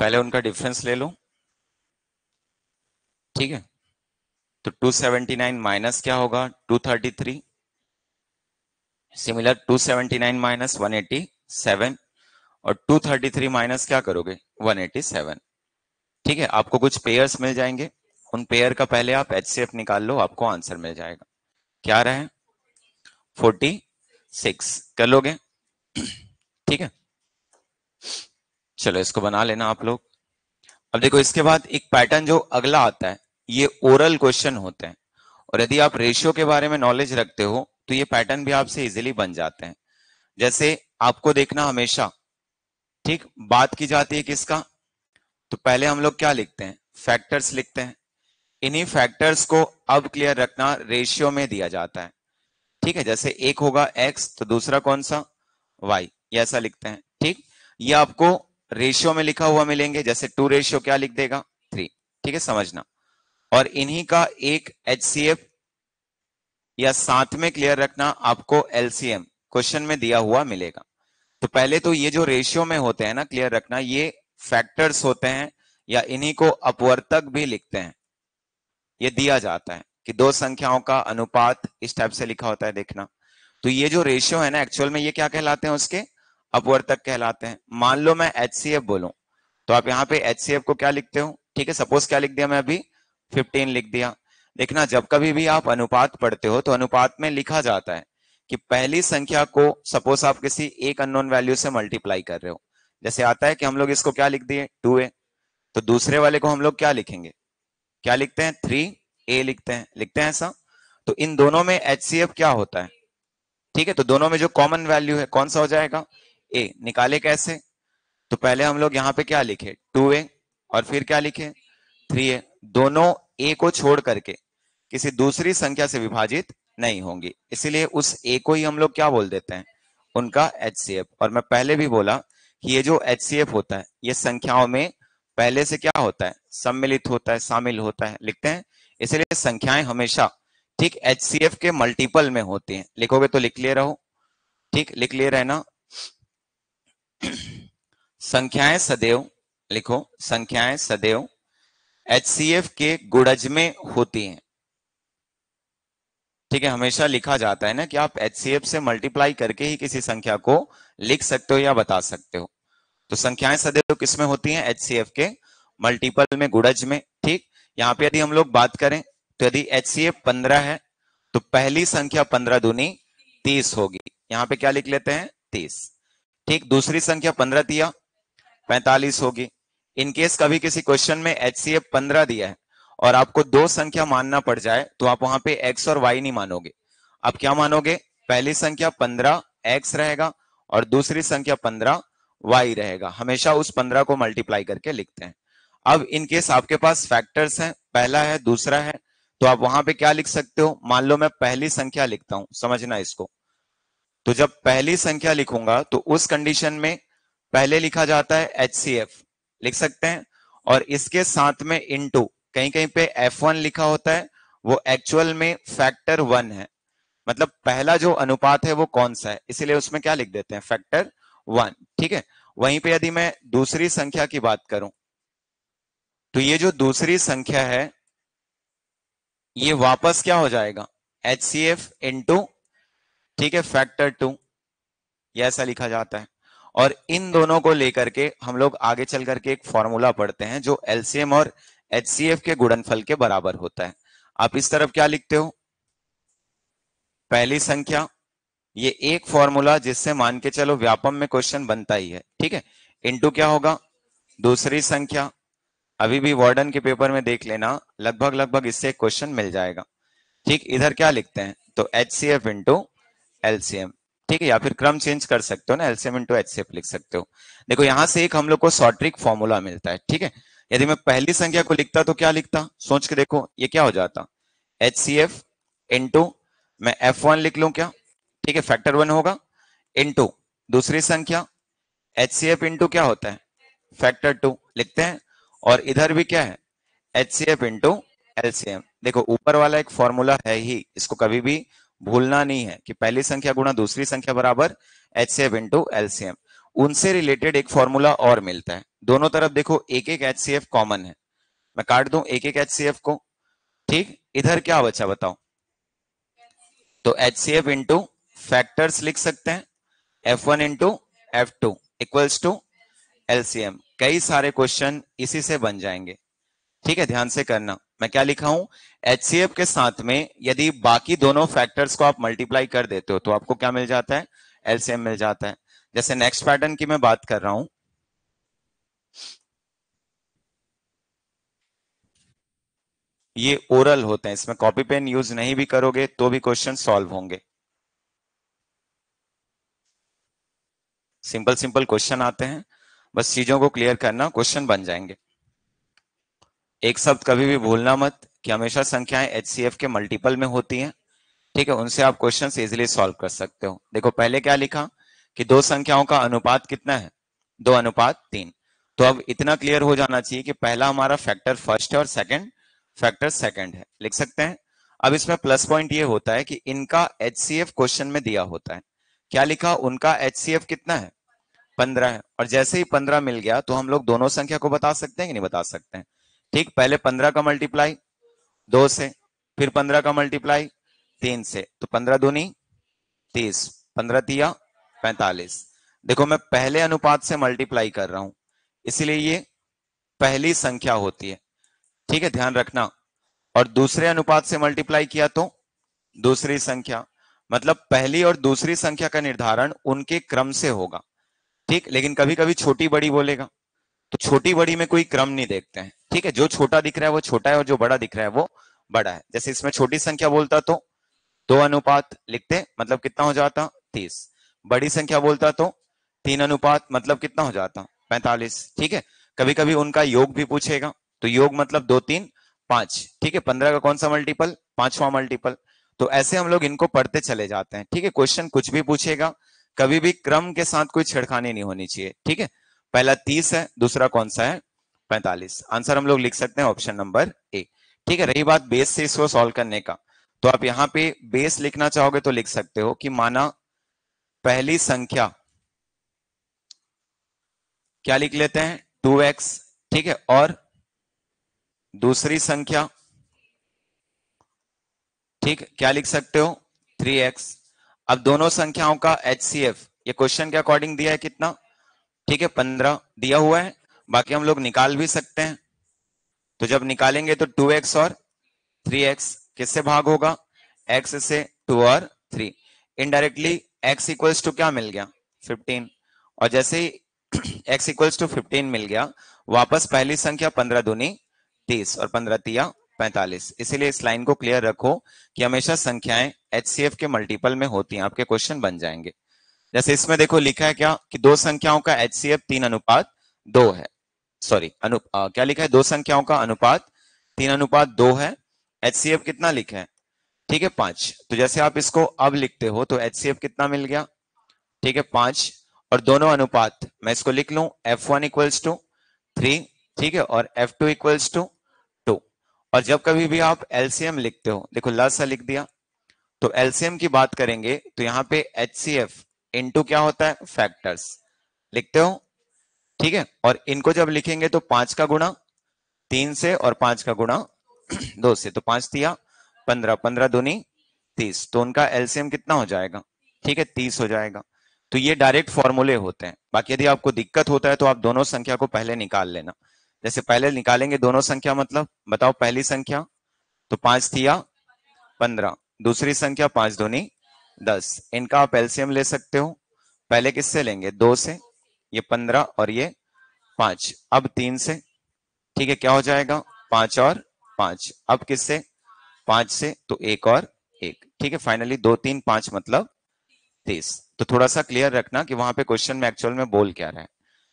पहले उनका डिफरेंस ले लो, ठीक है। तो 279 माइनस क्या होगा 233, सिमिलर 279 माइनस 187 और 233 माइनस क्या करोगे 187, ठीक है। आपको कुछ पेयर्स मिल जाएंगे, उन पेयर का पहले आप एचसीएफ निकाल लो, आपको आंसर मिल जाएगा। क्या रहे 46 कर लोगे, ठीक है। चलो इसको बना लेना आप लोग। अब देखो इसके बाद एक पैटर्न जो अगला आता है, ये ओरल क्वेश्चन होते हैं, और यदि आप रेशियो के बारे में नॉलेज रखते हो तो ये पैटर्न भी आपसे इजीली बन जाते हैं। जैसे आपको देखना हमेशा, ठीक, बात की जाती है किसका, तो पहले हम लोग क्या लिखते हैं फैक्टर्स लिखते हैं। इन्हीं फैक्टर्स को अब क्लियर रखना रेशियो में दिया जाता है, ठीक है। जैसे एक होगा एक्स तो दूसरा कौन सा वाई, ये ऐसा लिखते हैं, ठीक। ये आपको रेशियो में लिखा हुआ मिलेंगे, जैसे 2 क्या लिख देगा 3, ठीक है, समझना। और इन्हीं का एक एचसीएफ या साथ में क्लियर रखना आपको एलसीएम क्वेश्चन में दिया हुआ मिलेगा। तो पहले तो ये जो रेशियो में होते हैं ना, क्लियर रखना, ये फैक्टर्स होते हैं, या इन्हीं को अपवर्तक भी लिखते हैं। ये दिया जाता है कि दो संख्याओं का अनुपात इस टाइप से लिखा होता है, देखना। तो ये जो रेशियो है ना, एक्चुअल में ये क्या कहलाते हैं, उसके अपवर्तक कहलाते हैं। मान लो मैं एचसीएफ बोलूं, तो आप यहाँ पे एचसीएफ को क्या लिखते हो, ठीक है। सपोज क्या लिख दिया मैं अभी 15 लिख दिया। देखना जब कभी भी आप अनुपात पढ़ते हो तो अनुपात में लिखा जाता है कि पहली संख्या को सपोज आप किसी एक अननोन वैल्यू से मल्टीप्लाई कर रहे हो, जैसे आता है कि हम लोग इसको क्या लिख दिए 2a, तो दूसरे वाले को हम लोग क्या लिखेंगे, क्या लिखते हैं 3a लिखते हैं ऐसा। तो इन दोनों में एचसीएफ क्या होता है, ठीक है। तो दोनों में जो कॉमन वैल्यू है कौन सा हो जाएगा a, निकाले कैसे, तो पहले हम लोग यहाँ पे क्या लिखे 2a और फिर क्या लिखे 3a, दोनों a को छोड़ करके किसी दूसरी संख्या से विभाजित नहीं होंगी, इसीलिए उस a को ही हम लोग क्या बोल देते हैं उनका एचसीएफ। और मैं पहले भी बोला कि ये जो एचसीएफ होता है ये संख्याओं में पहले से क्या होता है सम्मिलित होता है, शामिल होता है, लिखते हैं। इसलिए संख्याएं हमेशा ठीक एचसीएफ के मल्टीपल में होती हैं, लिखोगे तो लिख ले रहो, ठीक, लिख ले रहे ना। संख्याएं सदैव लिखो, संख्याएं सदैव एचसीएफ के गुणज में होती हैं, ठीक है। हमेशा लिखा जाता है ना कि आप एचसीएफ से मल्टीप्लाई करके ही किसी संख्या को लिख सकते हो या बता सकते हो। तो संख्याएं सदैव किसमें होती हैं एचसीएफ के मल्टीपल में, गुणज में, ठीक। यहाँ पे यदि हम लोग बात करें तो यदि एचसीएफ 15 है तो पहली संख्या 15 दूनी 30 होगी, यहाँ पे क्या लिख लेते हैं 30, ठीक। दूसरी संख्या 15 दिया 45 होगी। इनकेस कभी किसी क्वेश्चन में एचसीएफ 15 दिया है और आपको दो संख्या मानना पड़ जाए तो आप वहां पे एक्स और वाई नहीं मानोगे, आप क्या मानोगे, पहली संख्या 15 एक्स रहेगा और दूसरी संख्या 15 वाई रहेगा। हमेशा उस 15 को मल्टीप्लाई करके लिखते हैं। अब इनकेस आपके पास फैक्टर्स हैं, पहला है दूसरा है, तो आप वहां पे क्या लिख सकते हो, मान लो मैं पहली संख्या लिखता हूं, समझना इसको। तो जब पहली संख्या लिखूंगा तो उस कंडीशन में पहले लिखा जाता है एचसीएफ, लिख सकते हैं, और इसके साथ में इनटू कहीं कहीं पे F1 लिखा होता है, वो एक्चुअल में फैक्टर 1 है, मतलब पहला जो अनुपात है वो कौन सा है, इसीलिए उसमें क्या लिख देते हैं फैक्टर 1, ठीक है। वहीं पे यदि मैं दूसरी संख्या की बात करूं तो ये जो दूसरी संख्या है ये वापस क्या हो जाएगा एचसीएफ इनटू, ठीक है, फैक्टर 2, ये ऐसा लिखा जाता है। और इन दोनों को लेकर के हम लोग आगे चल करके एक फॉर्मूला पढ़ते हैं जो एलसीएम और एचसीएफ के गुणनफल के बराबर होता है। आप इस तरफ क्या लिखते हो पहली संख्या, ये एक फॉर्मूला जिससे मान के चलो व्यापम में क्वेश्चन बनता ही है, ठीक है। इनटू क्या होगा दूसरी संख्या, अभी भी वार्डन के पेपर में देख लेना, लगभग लगभग इससे क्वेश्चन मिल जाएगा, ठीक। इधर क्या लिखते हैं तो एचसीएफ इंटू एलसीएम, ठीक है, या फिर क्रम चेंज कर सकते हो ना, एलसीएम इंटू एचसीएफ लिख सकते हो। देखो यहां से एक हम लोग को सॉर्ट्रिक फॉर्मूला मिलता है, ठीक है। यदि मैं पहली संख्या को लिखता तो क्या लिखता, सोच के देखो, ये क्या हो जाता, एचसीएफ इंटू, मैं F1 लिख लूं क्या, ठीक है, फैक्टर 1 होगा, इंटू दूसरी संख्या एचसीएफ इंटू क्या होता है, फैक्टर 2 लिखते हैं, और इधर भी क्या है, एचसीएफ इंटू एलसीएम। देखो ऊपर वाला एक फॉर्मूला है ही, इसको कभी भी भूलना नहीं है कि पहली संख्या गुणा दूसरी संख्या बराबर एचसीएफ इंटू एलसीएम। उनसे रिलेटेड एक फॉर्मूला और मिलता है, दोनों तरफ देखो एक एक एचसीएफ कॉमन है, मैं काट दूं एक एक एचसीएफ को, ठीक। इधर क्या बचा बताओ, तो एचसीएफ इंटू फैक्टर्स लिख सकते हैं, F1 into F2 equals to LCM. कई सारे क्वेश्चन इसी से बन जाएंगे, ठीक है, ध्यान से करना। मैं क्या लिखा हूं, एचसीएफ के साथ में यदि बाकी दोनों फैक्टर्स को आप मल्टीप्लाई कर देते हो तो आपको क्या मिल जाता है, एलसीएम मिल जाता है। जैसे नेक्स्ट पैटर्न की मैं बात कर रहा हूं, ये ओरल होते हैं, इसमें कॉपी पेन यूज नहीं भी करोगे तो भी क्वेश्चन सॉल्व होंगे। सिंपल सिंपल क्वेश्चन आते हैं, बस चीजों को क्लियर करना, क्वेश्चन बन जाएंगे। एक शब्द कभी भी भूलना मत कि हमेशा संख्याएं एचसीएफ के मल्टीपल में होती हैं, ठीक है, उनसे आप क्वेश्चंस इजीली सॉल्व कर सकते हो। देखो पहले क्या लिखा कि दो संख्याओं का अनुपात कितना है, 2:3। तो अब इतना क्लियर हो जाना चाहिए कि पहला हमारा फैक्टर फर्स्ट है और सेकंड फैक्टर सेकंड है, लिख सकते हैं। अब इसमें प्लस पॉइंट ये होता है कि इनका एचसीएफ क्वेश्चन में दिया होता है, क्या लिखा, उनका एचसीएफ कितना है, 15 है, और जैसे ही 15 मिल गया तो हम लोग दोनों संख्या को बता सकते हैं कि नहीं बता सकते हैं, ठीक। पहले 15 का मल्टीप्लाई 2 से, फिर 15 का मल्टीप्लाई 3 से, तो 15 दूनी 30, 15 तिया 45। देखो मैं पहले अनुपात से मल्टीप्लाई कर रहा हूं, इसीलिए ये पहली संख्या होती है, ठीक है, ध्यान रखना। और दूसरे अनुपात से मल्टीप्लाई किया तो दूसरी संख्या, मतलब पहली और दूसरी संख्या का निर्धारण उनके क्रम से होगा, ठीक। लेकिन कभी कभी छोटी बड़ी बोलेगा, तो छोटी बड़ी में कोई क्रम नहीं देखते हैं, ठीक है, जो छोटा दिख रहा है वो छोटा है और जो बड़ा दिख रहा है वो बड़ा है। जैसे इसमें छोटी संख्या बोलता तो 2 अनुपात लिखते, मतलब कितना हो जाता, 30। बड़ी संख्या बोलता तो 3 अनुपात, मतलब कितना हो जाता, 45, ठीक है। कभी कभी उनका योग भी पूछेगा, तो योग मतलब 2 3 5, ठीक है, 15 का कौन सा मल्टीपल, पांचवा मल्टीपल। तो ऐसे हम लोग इनको पढ़ते चले जाते हैं, ठीक है। क्वेश्चन कुछ भी पूछेगा, कभी भी क्रम के साथ कोई छेड़खानी नहीं होनी चाहिए, ठीक है। पहला 30 है, दूसरा कौन सा है, 45। आंसर हम लोग लिख सकते हैं ऑप्शन नंबर ए, ठीक है। रही बात बेस से इसको सॉल्व करने का, तो आप यहां पे बेस लिखना चाहोगे तो लिख सकते हो कि माना पहली संख्या क्या लिख लेते हैं, 2x, ठीक है, और दूसरी संख्या, ठीक, क्या लिख सकते हो, 3x। अब दोनों संख्याओं का एचसीएफ ये क्वेश्चन के अकॉर्डिंग दिया है कितना, ठीक है, 15 दिया हुआ है, बाकी हम लोग निकाल भी सकते हैं। तो जब निकालेंगे तो 2x और 3x किससे भाग होगा, x से 2 और 3, इनडायरेक्टली x इक्वल्स टू क्या मिल गया, 15। और जैसे ही x इक्वल्स टू 15 मिल गया, वापस पहली संख्या 15 दूनी 30 और 15 तिया 45। इसीलिए इस लाइन को क्लियर रखो कि हमेशा संख्याएं एचसीएफ के मल्टीपल में होती हैं, आपके क्वेश्चन बन जाएंगे। जैसे इसमें देखो लिखा है क्या कि दो संख्याओं का एचसीएफ 3:2 है, सॉरी क्या लिखा है, दो संख्याओं का अनुपात 3:2 है, एचसीएफ कितना लिखा है, ठीक है, 5। तो जैसे आप इसको अब लिखते हो तो एचसीएफ कितना मिल गया, ठीक है, 5। और दोनों अनुपात मैं इसको लिख लूं, F1 इक्वल्स टू 3, ठीक है, और F2 इक्वल्स टू 2। और जब कभी भी आप एलसीएम लिखते हो, देखो लसा लिख दिया, तो एलसीएम की बात करेंगे तो यहाँ पे एचसीएफ इनटू क्या होता है, फैक्टर्स लिखते हो, ठीक है। और इनको जब लिखेंगे तो 5 का गुणा 3 से और 5 का गुणा 2 से, तो 5 तिया 15, 15 दूनी 30, तो उनका एलसीएम कितना हो जाएगा, ठीक है, 30 हो जाएगा। तो ये डायरेक्ट फॉर्मूले होते हैं। बाकी यदि आपको दिक्कत होता है तो आप दोनों संख्या को पहले निकाल लेना। जैसे पहले निकालेंगे दोनों संख्या, मतलब बताओ पहली संख्या, तो 5 थिया 15, दूसरी संख्या 5 दूनी 10, इनका आप एलसीएम ले सकते हो। पहले किससे लेंगे, 2 से, ये 15 और ये 5, अब 3 से, ठीक है, क्या हो जाएगा, 5 और 5, अब किससे, 5 से, तो 1 और 1, ठीक है। फाइनली 2 3 5 मतलब 30। तो थोड़ा सा क्लियर रखना कि वहां पे क्वेश्चन में एक्चुअल में बोल क्या रहा है।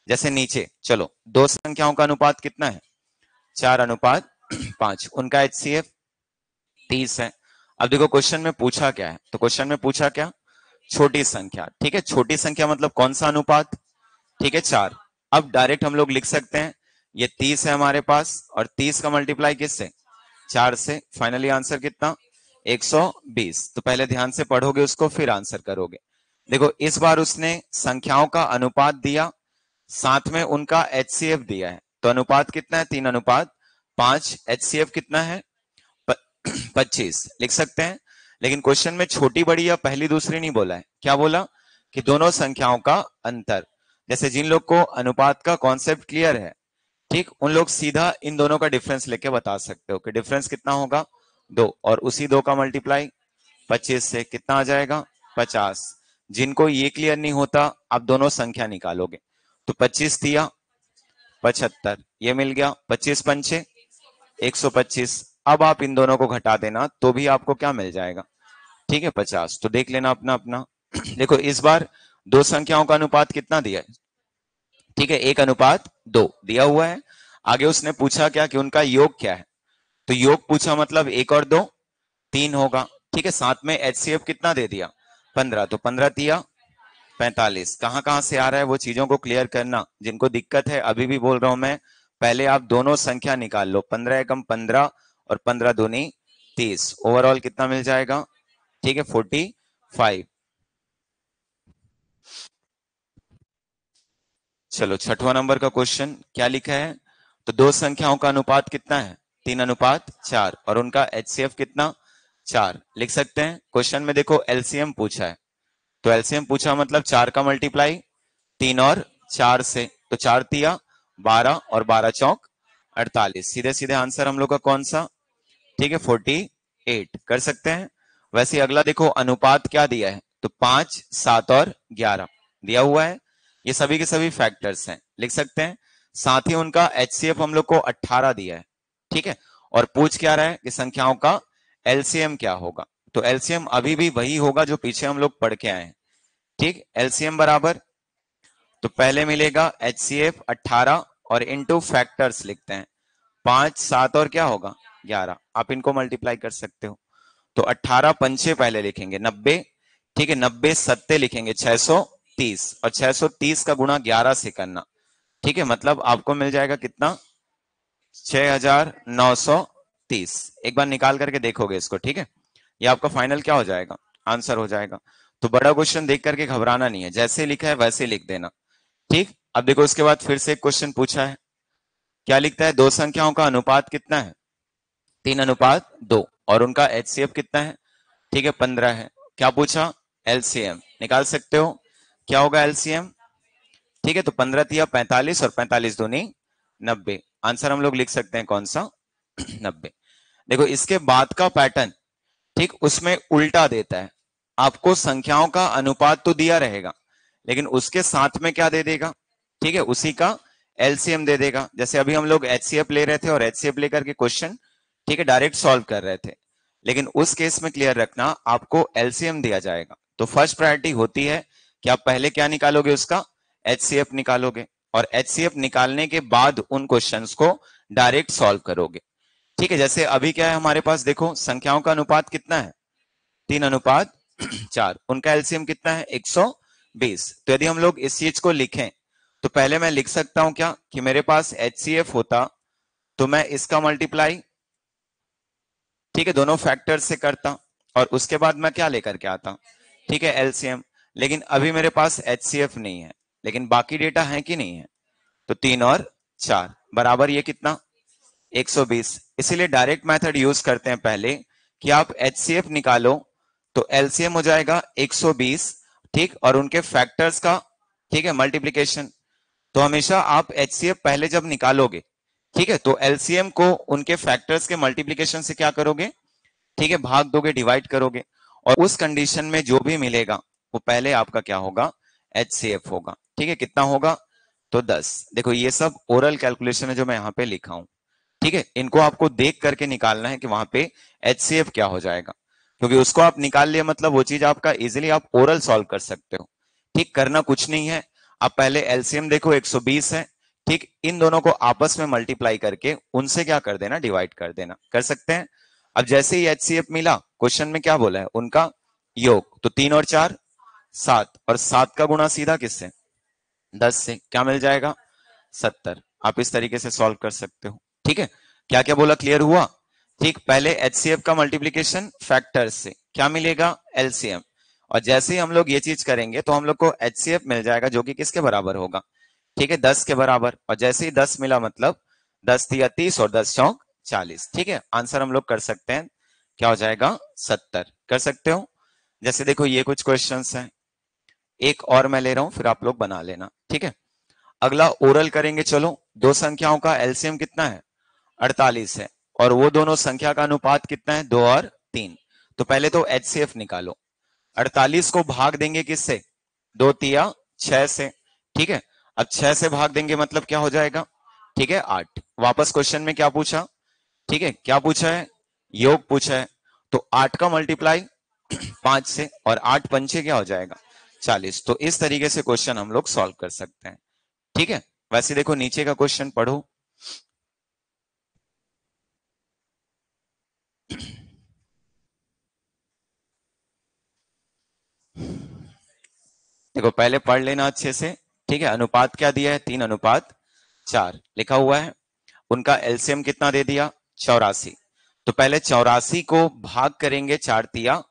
जैसे नीचे चलो, दो संख्याओं का अनुपात कितना है? 4:5, उनका HCF 30 है। अब देखो क्वेश्चन में पूछा क्या है, तो क्वेश्चन में पूछा क्या? छोटी संख्या। ठीक है, छोटी संख्या मतलब कौन सा अनुपात? ठीक है, 4। अब डायरेक्ट हम लोग लिख सकते हैं, ये 30 है हमारे पास, और 30 का मल्टीप्लाई किससे? 4 से। फाइनली आंसर कितना? 120। तो पहले ध्यान से पढ़ोगे उसको, फिर आंसर करोगे। देखो इस बार उसने संख्याओं का अनुपात दिया, साथ में उनका HCF दिया है। तो अनुपात कितना है? 3:5। HCF कितना है? 25 लिख सकते हैं। लेकिन क्वेश्चन में छोटी बड़ी या पहली दूसरी नहीं बोला है, क्या बोला? कि दोनों संख्याओं का अंतर। जैसे जिन लोग को अनुपात का कॉन्सेप्ट क्लियर है, ठीक, उन लोग सीधा इन दोनों का डिफरेंस लेके बता सकते हो कि डिफरेंस कितना होगा? 2, और उसी 2 का मल्टीप्लाई 25 से कितना आ जाएगा? 50। जिनको ये क्लियर नहीं होता, आप दोनों संख्या निकालोगे, तो 25 दिया 75, ये मिल गया 25 पंचे 125। अब आप इन दोनों को घटा देना तो भी आपको क्या मिल जाएगा? ठीक है, 50। तो देख लेना अपना अपना। देखो इस बार दो संख्याओं का अनुपात कितना दिया है? ठीक है, 1:2 दिया हुआ है। आगे उसने पूछा क्या कि उनका योग क्या है? तो योग पूछा मतलब 1 और 2 3 होगा। ठीक है, साथ में HCF कितना दे दिया? 15। तो 15 दिया 45। कहां कहां से आ रहा है वो चीजों को क्लियर करना। जिनको दिक्कत है, अभी भी बोल रहा हूं मैं, पहले आप दोनों संख्या निकाल लो। 15 एकम 15 और 15 दूनी 30। ओवरऑल कितना मिल जाएगा? ठीक है, 45। चलो छठवां नंबर का क्वेश्चन क्या लिखा है? तो दो संख्याओं का अनुपात कितना है? 3:4, और उनका HCF कितना? 4 लिख सकते हैं। क्वेश्चन में देखो LCM पूछा है, तो LCM पूछा मतलब 4 का मल्टीप्लाई 3 और 4 से, तो 4 तिया 12 और 12 चौक 48। सीधे सीधे आंसर हम लोग का कौन सा? ठीक है, 48 कर सकते हैं। वैसे अगला देखो अनुपात क्या दिया है, तो 5, 7 और 11 दिया हुआ है। ये सभी के सभी फैक्टर्स हैं, लिख सकते हैं। साथ ही उनका HCF हम लोग को 18 दिया है। ठीक है, और पूछ क्या रहा है कि संख्याओं का LCM क्या होगा? तो LCM अभी भी वही होगा जो पीछे हम लोग पढ़ के आए हैं। ठीक, LCM बराबर, तो पहले मिलेगा HCF 18 और इनटू फैक्टर्स लिखते हैं 5, 7 और क्या होगा? 11। आप इनको मल्टीप्लाई कर सकते हो। तो 18 पंचे पहले लिखेंगे 90। ठीक है, 90 सत्ते लिखेंगे 630, और 630 का गुणा 11 से करना। ठीक है, मतलब आपको मिल जाएगा कितना? 6930। एक बार निकाल करके देखोगे इसको। ठीक है, ये आपका फाइनल क्या हो जाएगा? आंसर हो जाएगा। तो बड़ा क्वेश्चन देख करके घबराना नहीं है, जैसे लिखा है वैसे लिख देना। ठीक, अब देखो उसके बाद फिर से एक क्वेश्चन पूछा है, क्या लिखता है? दो संख्याओं का अनुपात कितना है? 3:2, और उनका HCF कितना है? ठीक है, 15 है। क्या पूछा? LCM निकाल सकते हो। क्या होगा LCM? ठीक है, तो 15 तिया 45 और 45 दूनी 90। आंसर हम लोग लिख सकते हैं कौन सा? 90। देखो इसके बाद का पैटर्न, ठीक, उसमें उल्टा देता है। आपको संख्याओं का अनुपात तो दिया रहेगा, लेकिन उसके साथ में क्या दे देगा? ठीक है, उसी का LCM दे देगा। जैसे अभी हम लोग HCF ले रहे थे और HCF लेकर के क्वेश्चन, ठीक है, डायरेक्ट सॉल्व कर रहे थे। लेकिन उस केस में क्लियर रखना, आपको LCM दिया जाएगा, तो फर्स्ट प्रायोरिटी होती है कि आप पहले क्या निकालोगे? उसका HCF निकालोगे, और HCF निकालने के बाद उन क्वेश्चंस को डायरेक्ट सॉल्व करोगे। ठीक है, जैसे अभी क्या है हमारे पास, देखो संख्याओं का अनुपात कितना है? 3:4। उनका LCM कितना है? 120। तो यदि हम लोग इस चीज को लिखें, तो पहले मैं लिख सकता हूं क्या कि मेरे पास HCF होता, तो मैं इसका मल्टीप्लाई, ठीक है, दोनों फैक्टर से करता, और उसके बाद मैं क्या लेकर के आता? ठीक है, LCM। लेकिन अभी मेरे पास HCF नहीं है, लेकिन बाकी डेटा है कि नहीं है? तो 3 और 4 बराबर ये कितना? 120। इसीलिए डायरेक्ट मेथड यूज करते हैं पहले, कि आप HCF निकालो, तो LCM हो जाएगा 120। ठीक, और उनके फैक्टर्स का, ठीक है, मल्टीप्लीकेशन। तो हमेशा आप HCF पहले जब निकालोगे, ठीक है, तो LCM को उनके फैक्टर्स के मल्टीप्लीकेशन से क्या करोगे? ठीक है, भाग दोगे, डिवाइड करोगे, और उस कंडीशन में जो भी मिलेगा वो पहले आपका क्या होगा? HCF होगा। ठीक है, कितना होगा? तो 10। देखो ये सब ओरल कैलकुलेशन है जो मैं यहाँ पे लिखा हूं। ठीक है, इनको आपको देख करके निकालना है कि वहां पे HCF क्या हो जाएगा, क्योंकि उसको आप निकाल लिए मतलब वो चीज आपका इजिली आप ओरल सॉल्व कर सकते हो। ठीक, करना कुछ नहीं है। अब पहले एलसीएम देखो 120 है, ठीक, इन दोनों को आपस में मल्टीप्लाई करके उनसे क्या कर देना, डिवाइड कर देना, कर सकते हैं। अब जैसे ही एचसीएफ मिला, क्वेश्चन में क्या बोला है, उनका योग, तो 3 और 4 7, और 7 का गुणा सीधा किससे, 10 से, क्या मिल जाएगा, 70। आप इस तरीके से सॉल्व कर सकते हो। ठीक है, क्या क्या बोला, क्लियर हुआ। ठीक, पहले एचसीएफ का मल्टीप्लीकेशन फैक्टर्स से, क्या मिलेगा, एलसीएम। और जैसे ही हम लोग ये चीज करेंगे तो हम लोग को एचसीएफ मिल जाएगा, जो कि किसके बराबर होगा, ठीक है, 10 के बराबर। और जैसे ही 10 मिला मतलब 10 तिया 30 और 10 चौक 40। ठीक है, आंसर हम लोग कर सकते हैं, क्या हो जाएगा, 70। कर सकते हो। जैसे देखो ये कुछ क्वेश्चंस हैं, एक और मैं ले रहा हूं, फिर आप लोग बना लेना। ठीक है, अगला ओरल करेंगे। चलो, दो संख्याओं का एलसीएम कितना है, 48 है, और वो दोनों संख्या का अनुपात कितना है, 2 और 3। तो पहले तो एचसीएफ निकालो। 48 को भाग देंगे किससे, 2 तिया 6 से। ठीक है, अब 6 से भाग देंगे मतलब क्या हो जाएगा, ठीक है, 8। वापस क्वेश्चन में क्या पूछा, ठीक है, क्या पूछा है, योग पूछा है। तो 8 का मल्टीप्लाई 5 से, और 8 पंचे क्या हो जाएगा, 40। तो इस तरीके से क्वेश्चन हम लोग सॉल्व कर सकते हैं। ठीक है, वैसे देखो नीचे का क्वेश्चन पढ़ो। देखो पहले पढ़ लेना अच्छे से। ठीक है, अनुपात क्या दिया है, 3:4 लिखा हुआ है। उनका एलसीएम कितना दे दिया, 84। तो पहले 84 को भाग करेंगे 4 तिया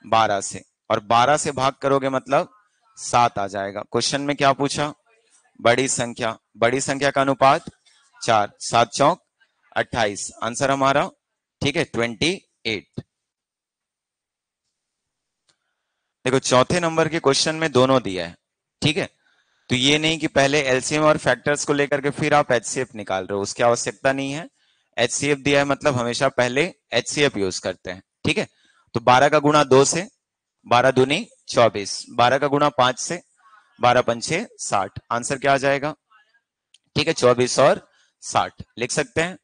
12 से, और 12 से भाग करोगे मतलब 7 आ जाएगा। क्वेश्चन में क्या पूछा, बड़ी संख्या, बड़ी संख्या का अनुपात 4, 7 चौक 28, आंसर हमारा, ठीक है, 28। देखो चौथे नंबर के क्वेश्चन में दोनों दिया है। ठीक है, तो ये नहीं कि पहले एलसीएम और फैक्टर्स को लेकर के फिर आप एचसीएफ निकाल रहे हो, उसकी आवश्यकता नहीं है। एचसीएफ दिया है मतलब हमेशा पहले एचसीएफ यूज करते हैं। ठीक है, तो 12 का गुणा 2 से, 12 दूनी 24, 12 का गुणा 5 से, 12 पंचे 60, आंसर क्या आ जाएगा, ठीक है, 24 और 60 लिख सकते हैं।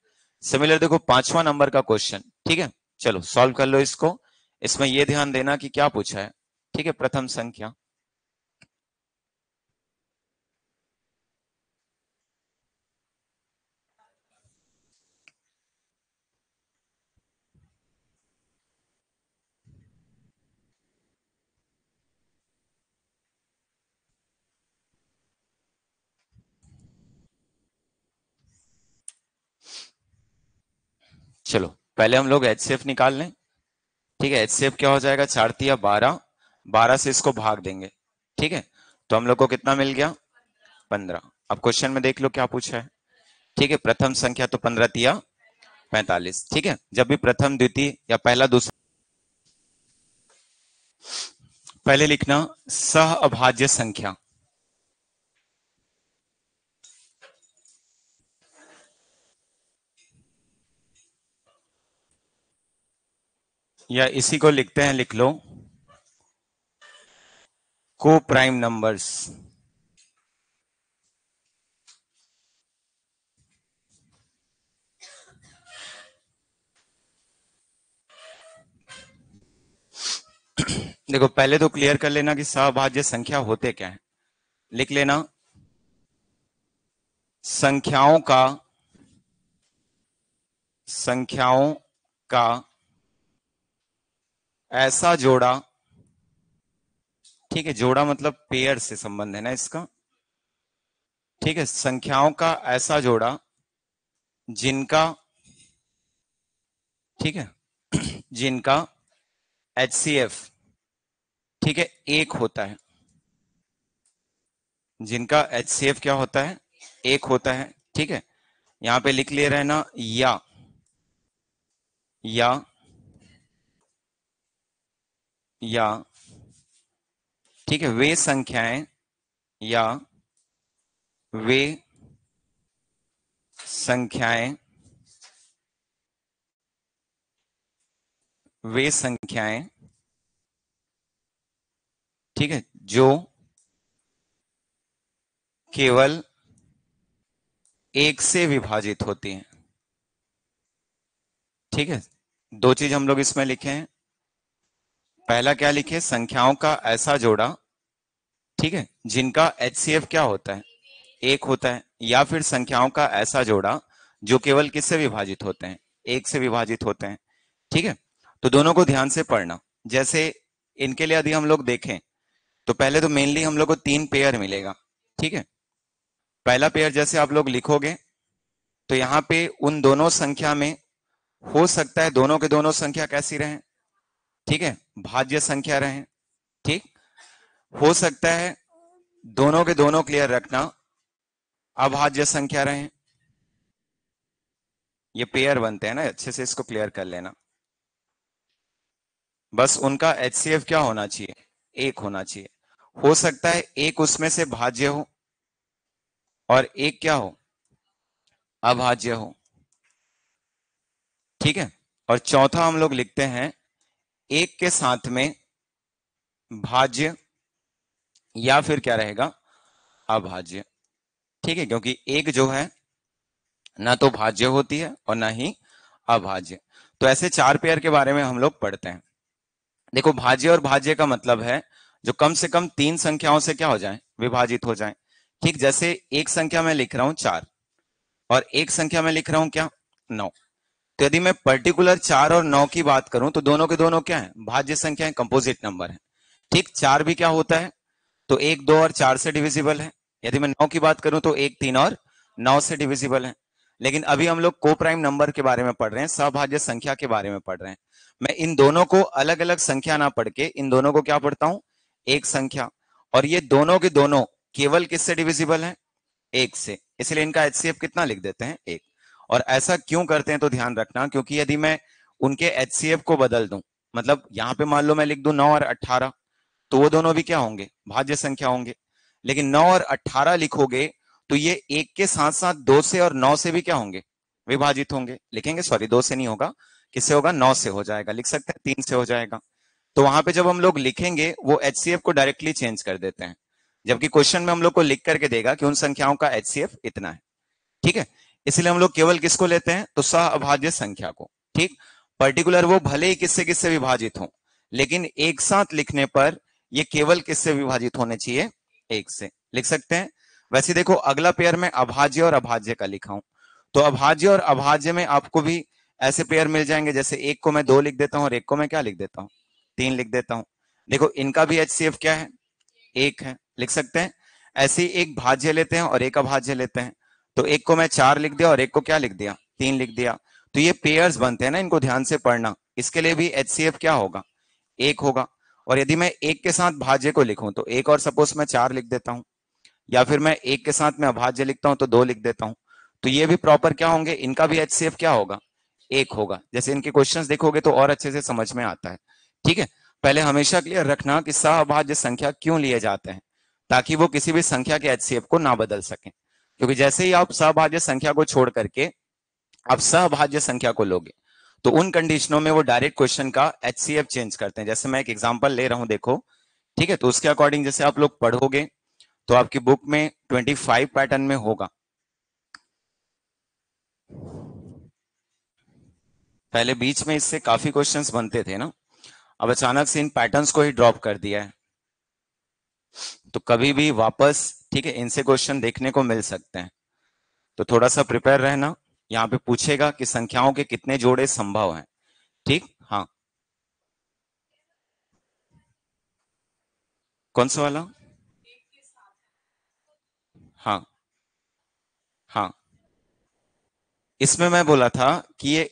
सिमिलर देखो पांचवा नंबर का क्वेश्चन। ठीक है, चलो सॉल्व कर लो इसको। इसमें यह ध्यान देना कि क्या पूछा है। ठीक है, प्रथम संख्या, चलो पहले हम लोग एचसीएफ निकाल लें। ठीक है, एचसीएफ क्या हो जाएगा, 4 तिया 12, 12 से इसको भाग देंगे। ठीक है, तो हम लोग को कितना मिल गया, 15। अब क्वेश्चन में देख लो क्या पूछा है। ठीक है, प्रथम संख्या तो 15 तिया 45। ठीक है, जब भी प्रथम द्वितीय या पहला दूसरा, पहले लिखना सह अभाज्य संख्या, या इसी को लिखते हैं, लिख लो को प्राइम नंबर्स। देखो पहले तो क्लियर कर लेना कि सहभाज्य संख्या होते क्या है। लिख लेना, संख्याओं का, संख्याओं का ऐसा जोड़ा, ठीक है, जोड़ा मतलब पेयर से संबंध है ना इसका। ठीक है, संख्याओं का ऐसा जोड़ा जिनका, ठीक है, जिनका एचसीएफ, ठीक है, एक होता है, जिनका एचसीएफ क्या होता है, एक होता है। ठीक है, यहां पे लिख ले रहना या या ठीक है, वे संख्याएं, या वे संख्याएं, वे संख्याएं, ठीक है, जो केवल एक से विभाजित होती हैं। ठीक है, दो चीज हम लोग इसमें लिखे हैं। पहला क्या लिखे, संख्याओं का ऐसा जोड़ा, ठीक है, जिनका HCF क्या होता है, एक होता है, या फिर संख्याओं का ऐसा जोड़ा जो केवल किससे विभाजित होते हैं, एक से विभाजित होते हैं। ठीक है, तो दोनों को ध्यान से पढ़ना। जैसे इनके लिए यदि हम लोग देखें तो पहले तो मेनली हम लोग को 3 पेयर मिलेगा। ठीक है, पहला पेयर जैसे आप लोग लिखोगे तो यहाँ पे उन दोनों संख्या में हो सकता है दोनों के दोनों संख्या कैसी रहे, ठीक है, भाज्य संख्या रहे। ठीक, हो सकता है दोनों के दोनों, क्लियर रखना, अभाज्य संख्या रहे। ये पेयर बनते हैं ना, अच्छे से इसको क्लियर कर लेना। बस उनका HCF क्या होना चाहिए, एक होना चाहिए। हो सकता है एक उसमें से भाज्य हो और एक क्या हो, अभाज्य हो। ठीक है, और चौथा हम लोग लिखते हैं एक के साथ में भाज्य या फिर क्या रहेगा, अभाज्य। ठीक है, क्योंकि एक जो है ना तो भाज्य होती है और ना ही अभाज्य। तो ऐसे 4 पेयर के बारे में हम लोग पढ़ते हैं। देखो, भाज्य और भाज्य का मतलब है जो कम से कम 3 संख्याओं से क्या हो जाए, विभाजित हो जाए। ठीक, जैसे एक संख्या में लिख रहा हूं 4 और एक संख्या में लिख रहा हूं क्या, 9। तो यदि मैं पर्टिकुलर 4 और 9 की बात करूं तो दोनों के दोनों क्या है, भाज्य संख्या है, कंपोजिट नंबर है। ठीक, 4 भी क्या होता है, तो 1, 2 और 4 से डिविजिबल है। यदि मैं 9 की बात करूं तो 1, 3 और 9 से डिविजिबल है। लेकिन अभी हम लोग को प्राइम नंबर के बारे में पढ़ रहे हैं, सभाज्य संख्या के बारे में पढ़ रहे हैं। मैं इन दोनों को अलग अलग संख्या ना पढ़ के इन दोनों को क्या पढ़ता हूं, एक संख्या। और ये दोनों के दोनों केवल किससे डिविजिबल है, एक से, इसलिए इनका HCF कितना लिख देते हैं, एक। और ऐसा क्यों करते हैं तो ध्यान रखना, क्योंकि यदि मैं उनके HCF को बदल दूं, मतलब यहां पे मान लो मैं लिख दूं 9 और 18, तो वो दोनों भी क्या होंगे, भाज्य संख्या होंगे। लेकिन 9 और 18 लिखोगे तो ये एक के साथ साथ 2 से और 9 से भी क्या होंगे, विभाजित होंगे। लिखेंगे, सॉरी 2 से नहीं होगा, किससे होगा, 9 से हो जाएगा, लिख सकते हैं 3 से हो जाएगा। तो वहां पे जब हम लोग लिखेंगे वो HCF को डायरेक्टली चेंज कर देते हैं, जबकि क्वेश्चन में हम लोग को लिख करके देगा कि उन संख्याओं का HCF इतना है। ठीक है, इसलिए हम लोग केवल किसको लेते हैं, तो सह अभाज्य संख्या को। ठीक, पर्टिकुलर वो भले ही किससे किससे विभाजित हो, लेकिन एक साथ लिखने पर ये केवल किससे विभाजित होने चाहिए, एक से, लिख सकते हैं। वैसे देखो, अगला पेयर में अभाज्य और अभाज्य का लिखा हूं, तो अभाज्य और अभाज्य में आपको भी ऐसे पेयर मिल जाएंगे, जैसे एक को मैं 2 लिख देता हूं और एक को मैं क्या लिख देता हूं, 3 लिख देता हूं। देखो, इनका भी HCF क्या है, एक है, लिख सकते हैं। ऐसे ही एक भाज्य लेते हैं और एक अभाज्य लेते हैं, तो एक को मैं 4 लिख दिया और एक को क्या लिख दिया, 3 लिख दिया। तो ये पेयर्स बनते हैं ना, इनको ध्यान से पढ़ना। इसके लिए भी HCF क्या होगा, एक होगा। और यदि मैं एक के साथ भाज्य को लिखूं तो एक और सपोज मैं 4 लिख देता हूं, या फिर मैं एक के साथ में अभाज्य लिखता हूं तो 2 लिख देता हूं, तो ये भी प्रॉपर क्या होंगे, इनका भी HCF क्या होगा, एक होगा। जैसे इनके क्वेश्चंस देखोगे तो और अच्छे से समझ में आता है। ठीक है, पहले हमेशा क्लियर रखना कि सहअभाज्य संख्या क्यों लिए जाते हैं, ताकि वो किसी भी संख्या के HCF को ना बदल सके। क्योंकि जैसे ही आप सहभाज्य संख्या को छोड़ करके आप सहभाज्य संख्या को लोगे तो उन कंडीशनों में वो डायरेक्ट क्वेश्चन का HCF चेंज करते हैं। जैसे मैं एक एग्जांपल ले रहा हूं, देखो। ठीक है, तो उसके अकॉर्डिंग जैसे आप लोग पढ़ोगे तो आपकी बुक में 25 पैटर्न में होगा। पहले बीच में इससे काफी क्वेश्चंस बनते थे ना, अब अचानक से इन पैटर्न्स को ही ड्रॉप कर दिया है, तो कभी भी वापस, ठीक है, इनसे क्वेश्चन देखने को मिल सकते हैं। तो थोड़ा सा प्रिपेयर रहना। यहाँ पे पूछेगा कि संख्याओं के कितने जोड़े संभव हैं। ठीक, हाँ, कौन सा वाला, हाँ हाँ, इसमें मैं बोला था कि ये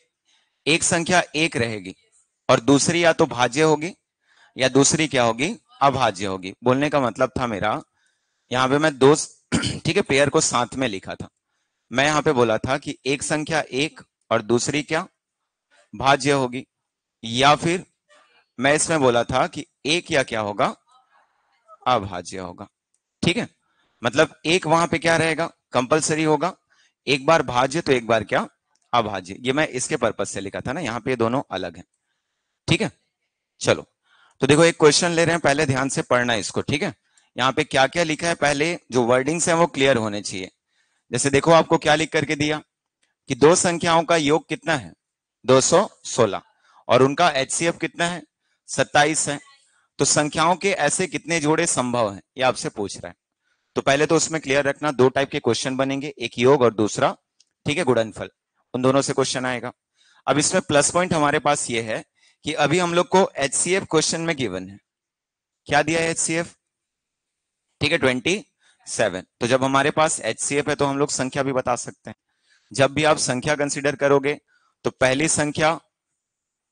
एक संख्या एक रहेगी और दूसरी या तो भाज्य होगी या दूसरी क्या होगी, अभाज्य होगी। बोलने का मतलब था मेरा, यहाँ पे मैं दो ठीक है, पेयर को साथ में लिखा था। मैं यहाँ पे बोला था कि एक संख्या एक और दूसरी क्या, भाज्य होगी। या फिर मैं इसमें बोला था कि एक या क्या होगा, अभाज्य होगा। ठीक है, मतलब एक वहां पे क्या रहेगा, कंपलसरी होगा, एक बार भाज्य तो एक बार क्या, अभाज्य। ये मैं इसके पर्पज से लिखा था ना, यहाँ पे ये दोनों अलग हैं। ठीक है, चलो। तो देखो, एक क्वेश्चन ले रहे हैं, पहले ध्यान से पढ़ना है इसको। ठीक है, यहाँ पे क्या क्या लिखा है, पहले जो वर्डिंग्स है वो क्लियर होने चाहिए। जैसे देखो, आपको क्या लिख करके दिया कि दो संख्याओं का योग कितना है, 216, और उनका HCF कितना है, 27 है। तो संख्याओं के ऐसे कितने जोड़े संभव हैं, ये आपसे पूछ रहा है। तो पहले तो उसमें क्लियर रखना, दो टाइप के क्वेश्चन बनेंगे, एक योग और दूसरा, ठीक है, गुणनफल। उन दोनों से क्वेश्चन आएगा। अब इसमें प्लस पॉइंट हमारे पास ये है कि अभी हम लोग को एचसीएफ क्वेश्चन में गिवन है, क्या दिया है एचसीएफ, ठीक है 27। तो जब हमारे पास एचसीएफ है तो हम लोग संख्या भी बता सकते हैं। जब भी आप संख्या कंसीडर करोगे तो पहली संख्या,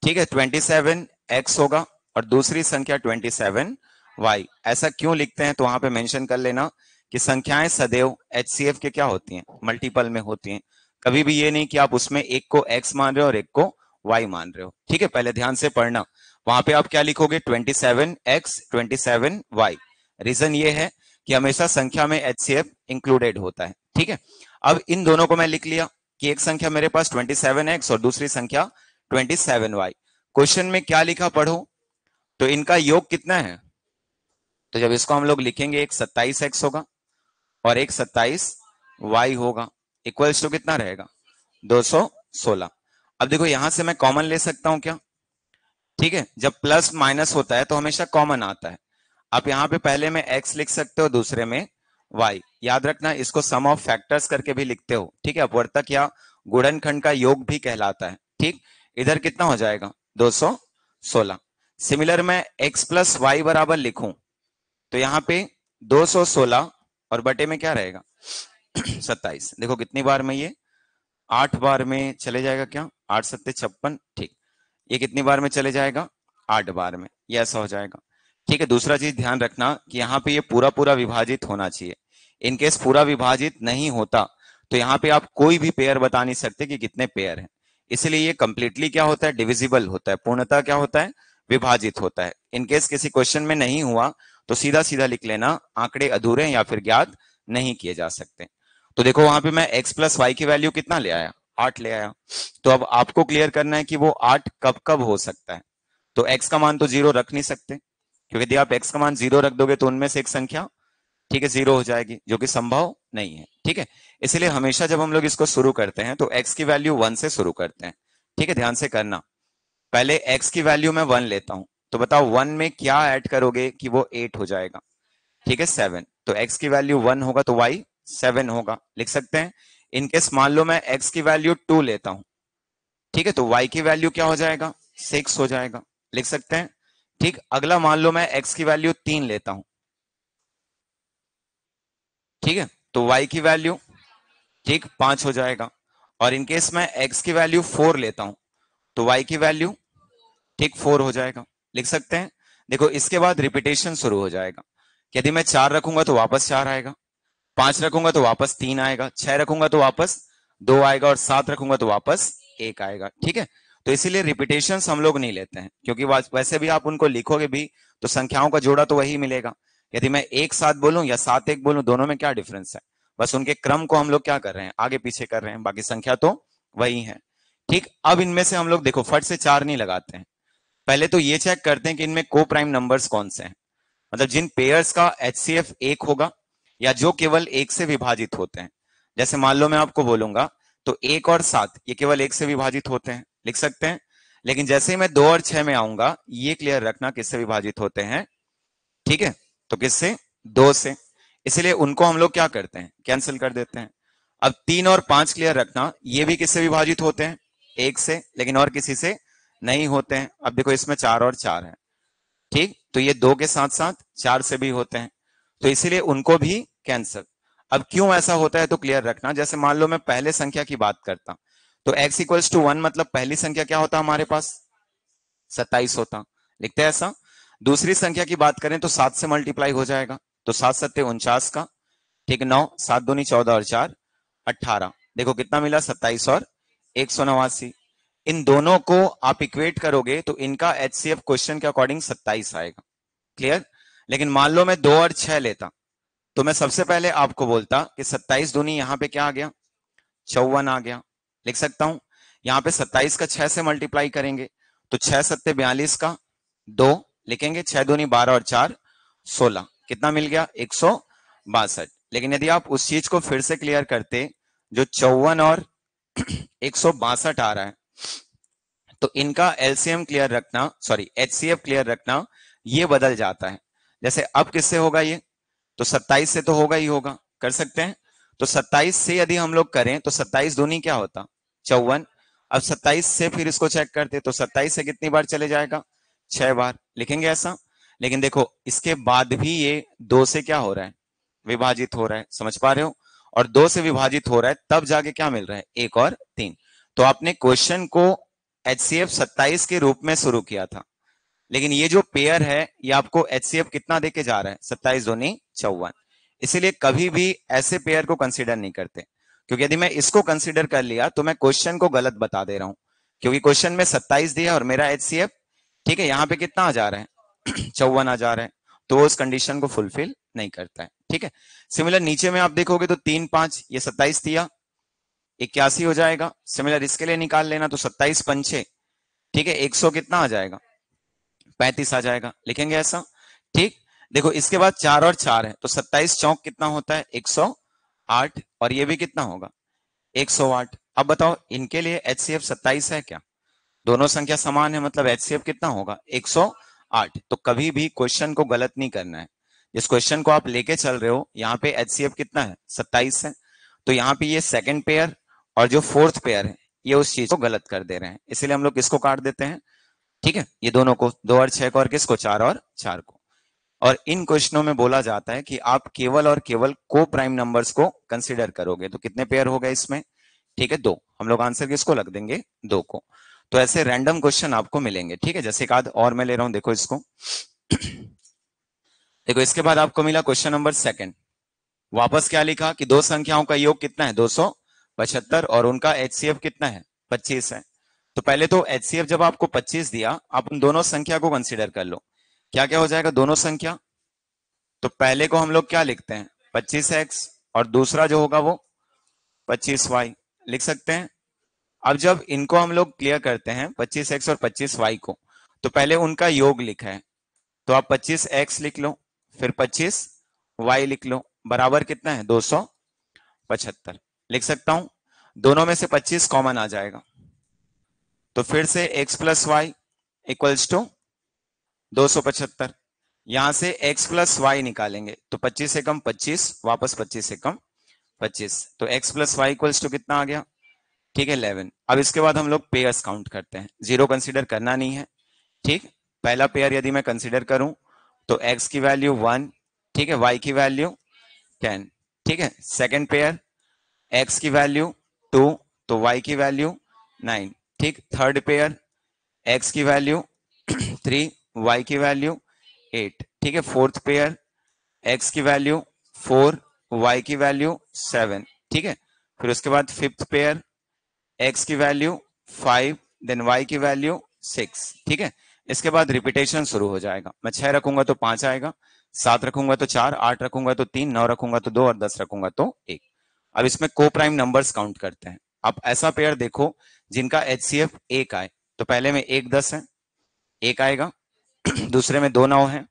ठीक है, 27x होगा और दूसरी संख्या 27y। ऐसा क्यों लिखते हैं तो वहां पे मेंशन कर लेना कि संख्याएं सदैव एचसीएफ के क्या होती हैं, मल्टीपल में होती हैं। कभी भी ये नहीं कि आप उसमें एक को x मान रहे हो और एक को y मान रहे हो, ठीक है, पहले ध्यान से पढ़ना। वहां पे आप क्या लिखोगे, 27x 27y। रीजन ये है कि हमेशा संख्या में एचसीएफ इंक्लूडेड होता है, ठीक है। अब इन दोनों को मैं लिख लिया कि एक संख्या मेरे पास 27x और दूसरी संख्या 27y। क्वेश्चन में क्या लिखा पढ़ो, तो इनका योग कितना है, तो जब इसको हम लोग लिखेंगे एक 27x होगा और एक 27y होगा, इक्वल्स टू कितना रहेगा 216। अब देखो यहां से मैं कॉमन ले सकता हूं क्या, ठीक है, जब प्लस माइनस होता है तो हमेशा कॉमन आता है। आप यहाँ पे पहले में x लिख सकते हो, दूसरे में y। याद रखना इसको सम ऑफ फैक्टर्स करके भी लिखते हो, ठीक है, अपवर्तक या गुणनखंड का योग भी कहलाता है, ठीक। इधर कितना हो जाएगा 216। सिमिलर मैं x प्लस वाई बराबर लिखूं तो यहाँ पे 216 और बटे में क्या रहेगा 27। देखो कितनी बार में ये 8 बार में चले जाएगा, क्या 8 सत्ते 56, ठीक। ये कितनी बार में चले जाएगा 8 बार में, ये ऐसा हो जाएगा, ठीक है। दूसरा चीज ध्यान रखना कि यहाँ पे ये पूरा पूरा विभाजित होना चाहिए। इनकेस पूरा विभाजित नहीं होता तो यहाँ पे आप कोई भी पेयर बता नहीं सकते कि कितने पेयर हैं, इसलिए ये कंप्लीटली क्या होता है, डिविजिबल होता है, पूर्णतः क्या होता है, विभाजित होता है। इनकेस किसी क्वेश्चन में नहीं हुआ तो सीधा सीधा लिख लेना आंकड़े अधूरे या फिर ज्ञात नहीं किए जा सकते। तो देखो वहां पे मैं x प्लस वाई की वैल्यू कितना ले आया, 8 ले आया। तो अब आपको क्लियर करना है कि वो 8 कब कब हो सकता है। तो x का मान तो 0 रख नहीं सकते, क्योंकि यदि आप x का मान 0 रख दोगे तो उनमें से एक संख्या, ठीक है, 0 हो जाएगी, जो कि संभव नहीं है, ठीक है। इसलिए हमेशा जब हम लोग इसको शुरू करते हैं तो x की वैल्यू 1 से शुरू करते हैं, ठीक है, ध्यान से करना। पहले x की वैल्यू मैं 1 लेता हूं, तो बताओ 1 में क्या ऐड करोगे कि वो 8 हो जाएगा, ठीक है 7। तो x की वैल्यू 1 होगा तो y 7 होगा, लिख सकते हैं। इनकेस मान लो मैं x की वैल्यू 2 लेता हूं, ठीक है, तो y की वैल्यू क्या हो जाएगा 6 हो जाएगा, लिख सकते हैं, ठीक। अगला मान लो मैं x की वैल्यू 3 लेता हूं, ठीक है, तो y की वैल्यू, ठीक, 5 हो जाएगा। और इनकेस मैं x की वैल्यू 4 लेता हूं तो y की वैल्यू, ठीक, 4 हो जाएगा, लिख सकते हैं। देखो इसके बाद रिपीटेशन शुरू हो जाएगा। यदि मैं 4 रखूंगा तो वापस 4 आएगा, 5 रखूंगा तो वापस 3 आएगा, 6 रखूंगा तो वापस 2 आएगा और 7 रखूंगा तो वापस 1 आएगा, ठीक है। तो इसीलिए रिपीटेशन हम लोग नहीं लेते हैं, क्योंकि वैसे भी आप उनको लिखोगे भी तो संख्याओं का जोड़ा तो वही मिलेगा। यदि मैं 1 7 बोलूं या 7 1 बोलूं, दोनों में क्या डिफरेंस है, बस उनके क्रम को हम लोग क्या कर रहे हैं, आगे पीछे कर रहे हैं, बाकी संख्या तो वही है, ठीक। अब इनमें से हम लोग देखो फट से 4 नहीं लगाते हैं, पहले तो ये चेक करते हैं कि इनमें को प्राइम नंबर्स कौन से हैं, मतलब जिन पेयर्स का एचसीएफ 1 होगा या जो केवल 1 से विभाजित होते हैं। जैसे मान लो मैं आपको बोलूंगा तो 1 और 7 ये केवल 1 से विभाजित होते हैं, लिख सकते हैं। लेकिन जैसे ही मैं 2 और 6 में आऊंगा, ये क्लियर रखना किससे विभाजित होते हैं, ठीक है, तो किससे, 2 से। इसलिए उनको हम लोग क्या करते हैं, कैंसिल कर देते हैं। अब 3 और 5 क्लियर रखना, ये भी किससे विभाजित होते हैं, 1 से, लेकिन और किसी से नहीं होते हैं। अब देखो इसमें 4 और 4 है, ठीक, तो ये 2 के साथ साथ 4 से भी होते हैं, तो इसीलिए उनको भी कैंसिल। अब क्यों ऐसा होता है तो क्लियर रखना, जैसे मान लो मैं पहले संख्या की बात करता तो x इक्वल्स टू 1 मतलब पहली संख्या क्या होता हमारे पास 27 होता, लिखते हैं ऐसा। दूसरी संख्या की बात करें तो 7 से मल्टीप्लाई हो जाएगा, तो 7 सत्ते 49 का, ठीक, 9 7 दूनी 14 और 4 18। देखो कितना मिला 27 और 189। इन दोनों को आप इक्वेट करोगे तो इनका एचसीएफ क्वेश्चन के अकॉर्डिंग 27 आएगा, क्लियर। लेकिन मान लो मैं 2 और 6 लेता तो मैं सबसे पहले आपको बोलता कि 27 दूनी यहां पे क्या आ गया 54 आ गया, लिख सकता हूं। यहां पे 27 का 6 से मल्टीप्लाई करेंगे तो 6 सत्ते 42 का 2 लिखेंगे, 6 दूनी 12 और 4 16, कितना मिल गया 162। लेकिन यदि आप उस चीज को फिर से क्लियर करते, जो 54 और 162 आ रहा है, तो इनका एलसीएम क्लियर रखना, सॉरी एचसीएफ क्लियर रखना, ये बदल जाता है। जैसे अब किससे होगा ये, तो 27 से तो होगा ही होगा, कर सकते हैं। तो 27 से यदि हम लोग करें तो 27 दूनी क्या होता, 54। अब 27 से फिर इसको चेक करते तो 27 से कितनी बार चले जाएगा, 6 बार, लिखेंगे ऐसा। लेकिन देखो इसके बाद भी ये 2 से क्या हो रहा है, विभाजित हो रहा है, समझ पा रहे हो। और 2 से विभाजित हो रहा है तब जाके क्या मिल रहा है, 1 और 3। तो आपने क्वेश्चन को HCF 27 के रूप में शुरू किया था, लेकिन ये जो पेयर है ये आपको HCF कितना देके जा रहा है, 27 दूनी 54। इसीलिए कभी भी ऐसे पेयर को कंसीडर नहीं करते, क्योंकि यदि मैं इसको कंसीडर कर लिया तो मैं क्वेश्चन को गलत बता दे रहा हूं। क्योंकि क्वेश्चन में 27 दिया और मेरा HCF ठीक है यहाँ पे कितना आ जा रहा है 54 आ जा रहा है, तो उस कंडीशन को फुलफिल नहीं करता है। ठीक है, सिमिलर नीचे में आप देखोगे तो 3 5 ये 27 दिया 81 हो जाएगा। सिमिलर इसके लिए निकाल लेना तो 27 पंचे ठीक है 100 कितना आ जाएगा, 35 आ जाएगा, लिखेंगे ऐसा। ठीक, देखो इसके बाद 4 और 4 है तो 27 चौक कितना होता है 108, और ये भी कितना होगा 108। अब बताओ इनके लिए HCF 27 है क्या, दोनों संख्या समान है, मतलब HCF कितना होगा 108। तो कभी भी क्वेश्चन को गलत नहीं करना है। जिस क्वेश्चन को आप लेके चल रहे हो यहाँ पे HCF कितना है 27 है, तो यहाँ पे ये सेकंड पेयर और जो फोर्थ पेयर है ये उस चीज को गलत कर दे रहे हैं, इसीलिए हम लोग किसको काट देते हैं, ठीक है, ये दोनों को 2 और 6 को, और किसको 4 और 4 को। और इन क्वेश्चनों में बोला जाता है कि आप केवल और केवल को प्राइम नंबर्स को कंसीडर करोगे। तो कितने पेयर हो गए इसमें, ठीक है 2, हम लोग आंसर किसको लग देंगे 2 को। तो ऐसे रैंडम क्वेश्चन आपको मिलेंगे। ठीक है, जैसे एक आध और मैं ले रहा हूं, देखो इसको देखो इसके बाद आपको मिला क्वेश्चन नंबर सेकंड। वापस क्या लिखा कि दो संख्याओं का योग कितना है 275 और उनका HCF कितना है 25 है। तो पहले तो HCF जब आपको 25 दिया आप उन दोनों संख्या को कंसीडर कर लो, क्या क्या हो जाएगा दोनों संख्या। तो पहले को हम लोग क्या लिखते हैं 25x और दूसरा जो होगा वो 25y लिख सकते हैं। अब जब इनको हम लोग क्लियर करते हैं 25x और 25y को, तो पहले उनका योग लिखा है तो आप 25x लिख लो, फिर 25y लिख लो, बराबर कितना है 275 लिख सकता हूं। दोनों में से 25 कॉमन आ जाएगा तो फिर से x plus y equals to 275। यहां से x प्लस वाई निकालेंगे तो 25 से कम 25, वापस 25 से कम 25, तो x plus y equals to कितना आ गया, ठीक है 11। अब इसके बाद हम लोग पेयर्स काउंट करते हैं, जीरो कंसीडर करना नहीं है। ठीक, पहला पेयर यदि मैं कंसीडर करूं तो x की वैल्यू 1, ठीक है, y की वैल्यू 10, ठीक है। सेकंड पेयर x की वैल्यू 2 तो y की वैल्यू 9, ठीक। थर्ड पेयर x की वैल्यू 3 y की वैल्यू 8, ठीक है। फोर्थ पेयर x की वैल्यू 4 y की वैल्यू 7, ठीक है। फिर उसके बाद फिफ्थ पेयर x की वैल्यू 5 देन y की वैल्यू 6, ठीक है। इसके बाद रिपीटेशन शुरू हो जाएगा, मैं 6 रखूंगा तो 5 आएगा, 7 रखूंगा तो 4, 8 रखूंगा तो 3, 9 रखूंगा तो 2 और 10 रखूंगा तो 1। अब इसमें को प्राइम नंबर्स काउंट करते हैं। आप ऐसा पेयर देखो जिनका HCF 1 आए, तो पहले में 1 10 है 1 आएगा, दूसरे में 2 9 है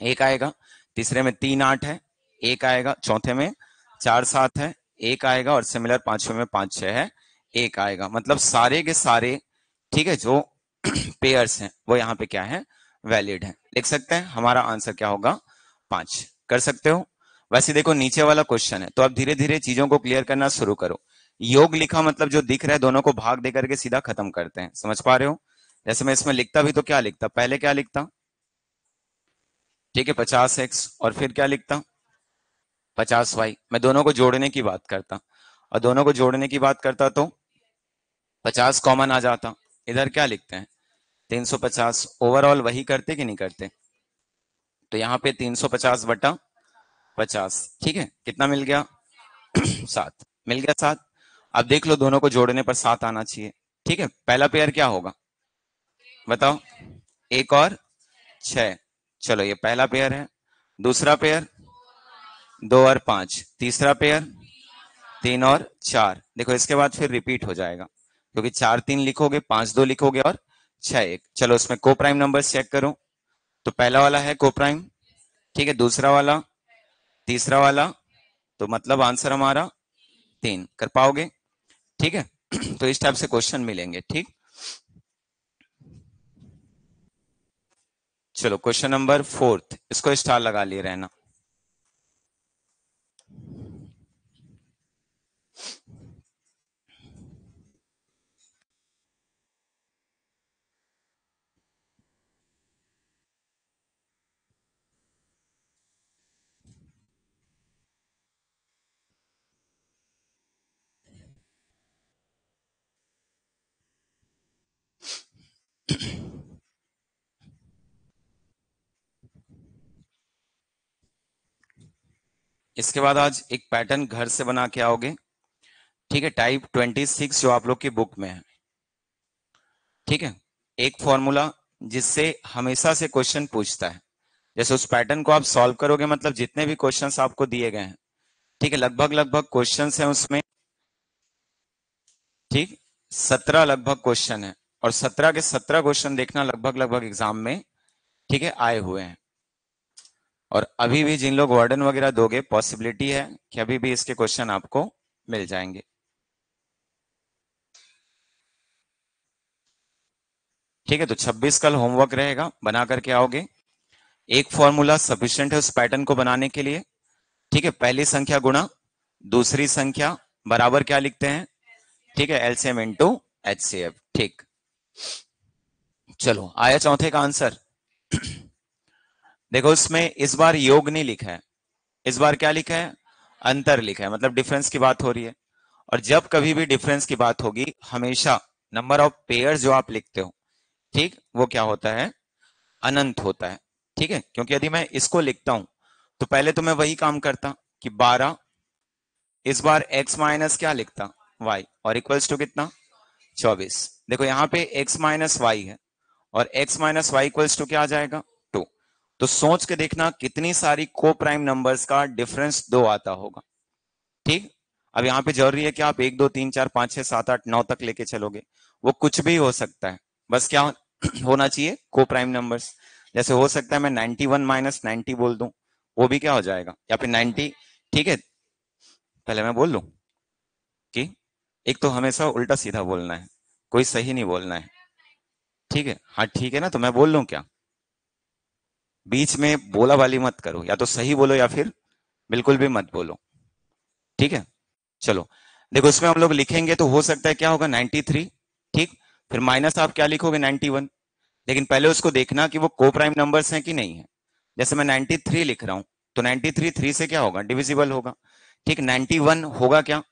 1 आएगा, तीसरे में 3 8 है 1 आएगा, चौथे में 4 7 है 1 आएगा, और सिमिलर पांचवें में 5 6 है 1 आएगा। मतलब सारे के सारे ठीक है जो पेयर्स हैं वो यहाँ पे क्या है वैलिड है। लिख सकते हैं हमारा आंसर क्या होगा 5, कर सकते हो। वैसे देखो नीचे वाला क्वेश्चन है तो आप धीरे धीरे चीजों को क्लियर करना शुरू करो। योग लिखा मतलब जो दिख रहा है दोनों को भाग दे करके सीधा खत्म करते हैं, समझ पा रहे हो। जैसे मैं इसमें लिखता भी तो क्या लिखता, पहले क्या लिखता, ठीक है 50x, और फिर क्या लिखता 50y। मैं दोनों को जोड़ने की बात करता, और दोनों को जोड़ने की बात करता तो 50 कॉमन आ जाता, इधर क्या लिखते हैं 350। ओवरऑल वही करते कि नहीं करते, तो यहाँ पे 350 बटा 50, ठीक है, कितना मिल गया 7 मिल गया 7। अब देख लो दोनों को जोड़ने पर 7 आना चाहिए, ठीक है। पहला पेयर क्या होगा बताओ, 1 और 6, चलो ये पहला पेयर है। दूसरा पेयर 2 और 5, तीसरा पेयर 3 और 4, देखो इसके बाद फिर रिपीट हो जाएगा क्योंकि 4 3 लिखोगे, 5 2 लिखोगे और 6 1। चलो इसमें को प्राइम नंबर चेक करो, तो पहला वाला है को प्राइम, ठीक है, दूसरा वाला, तीसरा वाला, तो मतलब आंसर हमारा 3, कर पाओगे, ठीक है। तो इस टाइप से क्वेश्चन मिलेंगे, ठीक। चलो क्वेश्चन नंबर 4, इसको स्टार लगा लिए रहना। इसके बाद आज एक पैटर्न घर से बना के आओगे, ठीक है, टाइप 26 जो आप लोग की बुक में है, ठीक है। एक फॉर्मूला जिससे हमेशा से क्वेश्चन पूछता है, जैसे उस पैटर्न को आप सॉल्व करोगे मतलब जितने भी क्वेश्चंस आपको दिए गए हैं, ठीक है, लगभग लगभग क्वेश्चंस हैं उसमें, ठीक, 17 लगभग क्वेश्चन है, और 17 के 17 क्वेश्चन देखना लगभग लगभग एग्जाम में, ठीक है, आए हुए हैं। और अभी भी जिन लोग वार्डन वगैरह दोगे, पॉसिबिलिटी है कि अभी भी इसके क्वेश्चन आपको मिल जाएंगे, ठीक है। तो 26 कल होमवर्क रहेगा, बना करके आओगे। एक फॉर्मूला सफिशिएंट है उस पैटर्न को बनाने के लिए, ठीक है। पहली संख्या गुणा दूसरी संख्या बराबर क्या लिखते हैं, ठीक है, एलसीएम इनटू एचसीएफ, ठीक। चलो आया चौथे का आंसर। देखो इसमें इस बार योग नहीं लिखा है, इस बार क्या लिखा है, अंतर लिखा है, मतलब डिफरेंस की बात हो रही है। और जब कभी भी डिफरेंस की बात होगी, हमेशा नंबर ऑफ पेयर जो आप लिखते हो, ठीक, वो क्या होता है, अनंत होता है, ठीक है। क्योंकि यदि मैं इसको लिखता हूं तो पहले तो मैं वही काम करता कि 12, इस बार x माइनस क्या लिखता, y, और इक्वल्स टू कितना, 24। देखो यहाँ पे x माइनस वाई है, और x minus y equals to क्या आ जाएगा, 2। तो सोच के देखना कितनी सारी को प्राइम नंबर्स का डिफरेंस 2 आता होगा, ठीक। अब यहाँ पे जरूरी है कि आप 1 2 3 4 5 6 7 8 9 तक लेके चलोगे, वो कुछ भी हो सकता है, बस क्या होना चाहिए, को प्राइम नंबर्स। जैसे हो सकता है मैं 91 माइनस 90 बोल दूं, वो भी क्या हो जाएगा, या फिर 90, ठीक है। पहले मैं बोल लूं कि एक तो हमेशा उल्टा सीधा बोलना है, कोई सही नहीं बोलना है, ठीक है। हाँ ठीक है ना, तो मैं बोल लूं क्या, बीच में बोला वाली मत करो, या तो सही बोलो या फिर बिल्कुल भी मत बोलो, ठीक है। चलो देखो इसमें हम लोग लिखेंगे तो हो सकता है क्या होगा, 93, ठीक, फिर माइनस आप क्या लिखोगे, 91। लेकिन पहले उसको देखना कि वो को प्राइम नंबर्स हैं कि नहीं है। जैसे मैं 93 लिख रहा हूं, तो 93 3 से क्या होगा, डिविजिबल होगा, ठीक। 91 होगा क्या,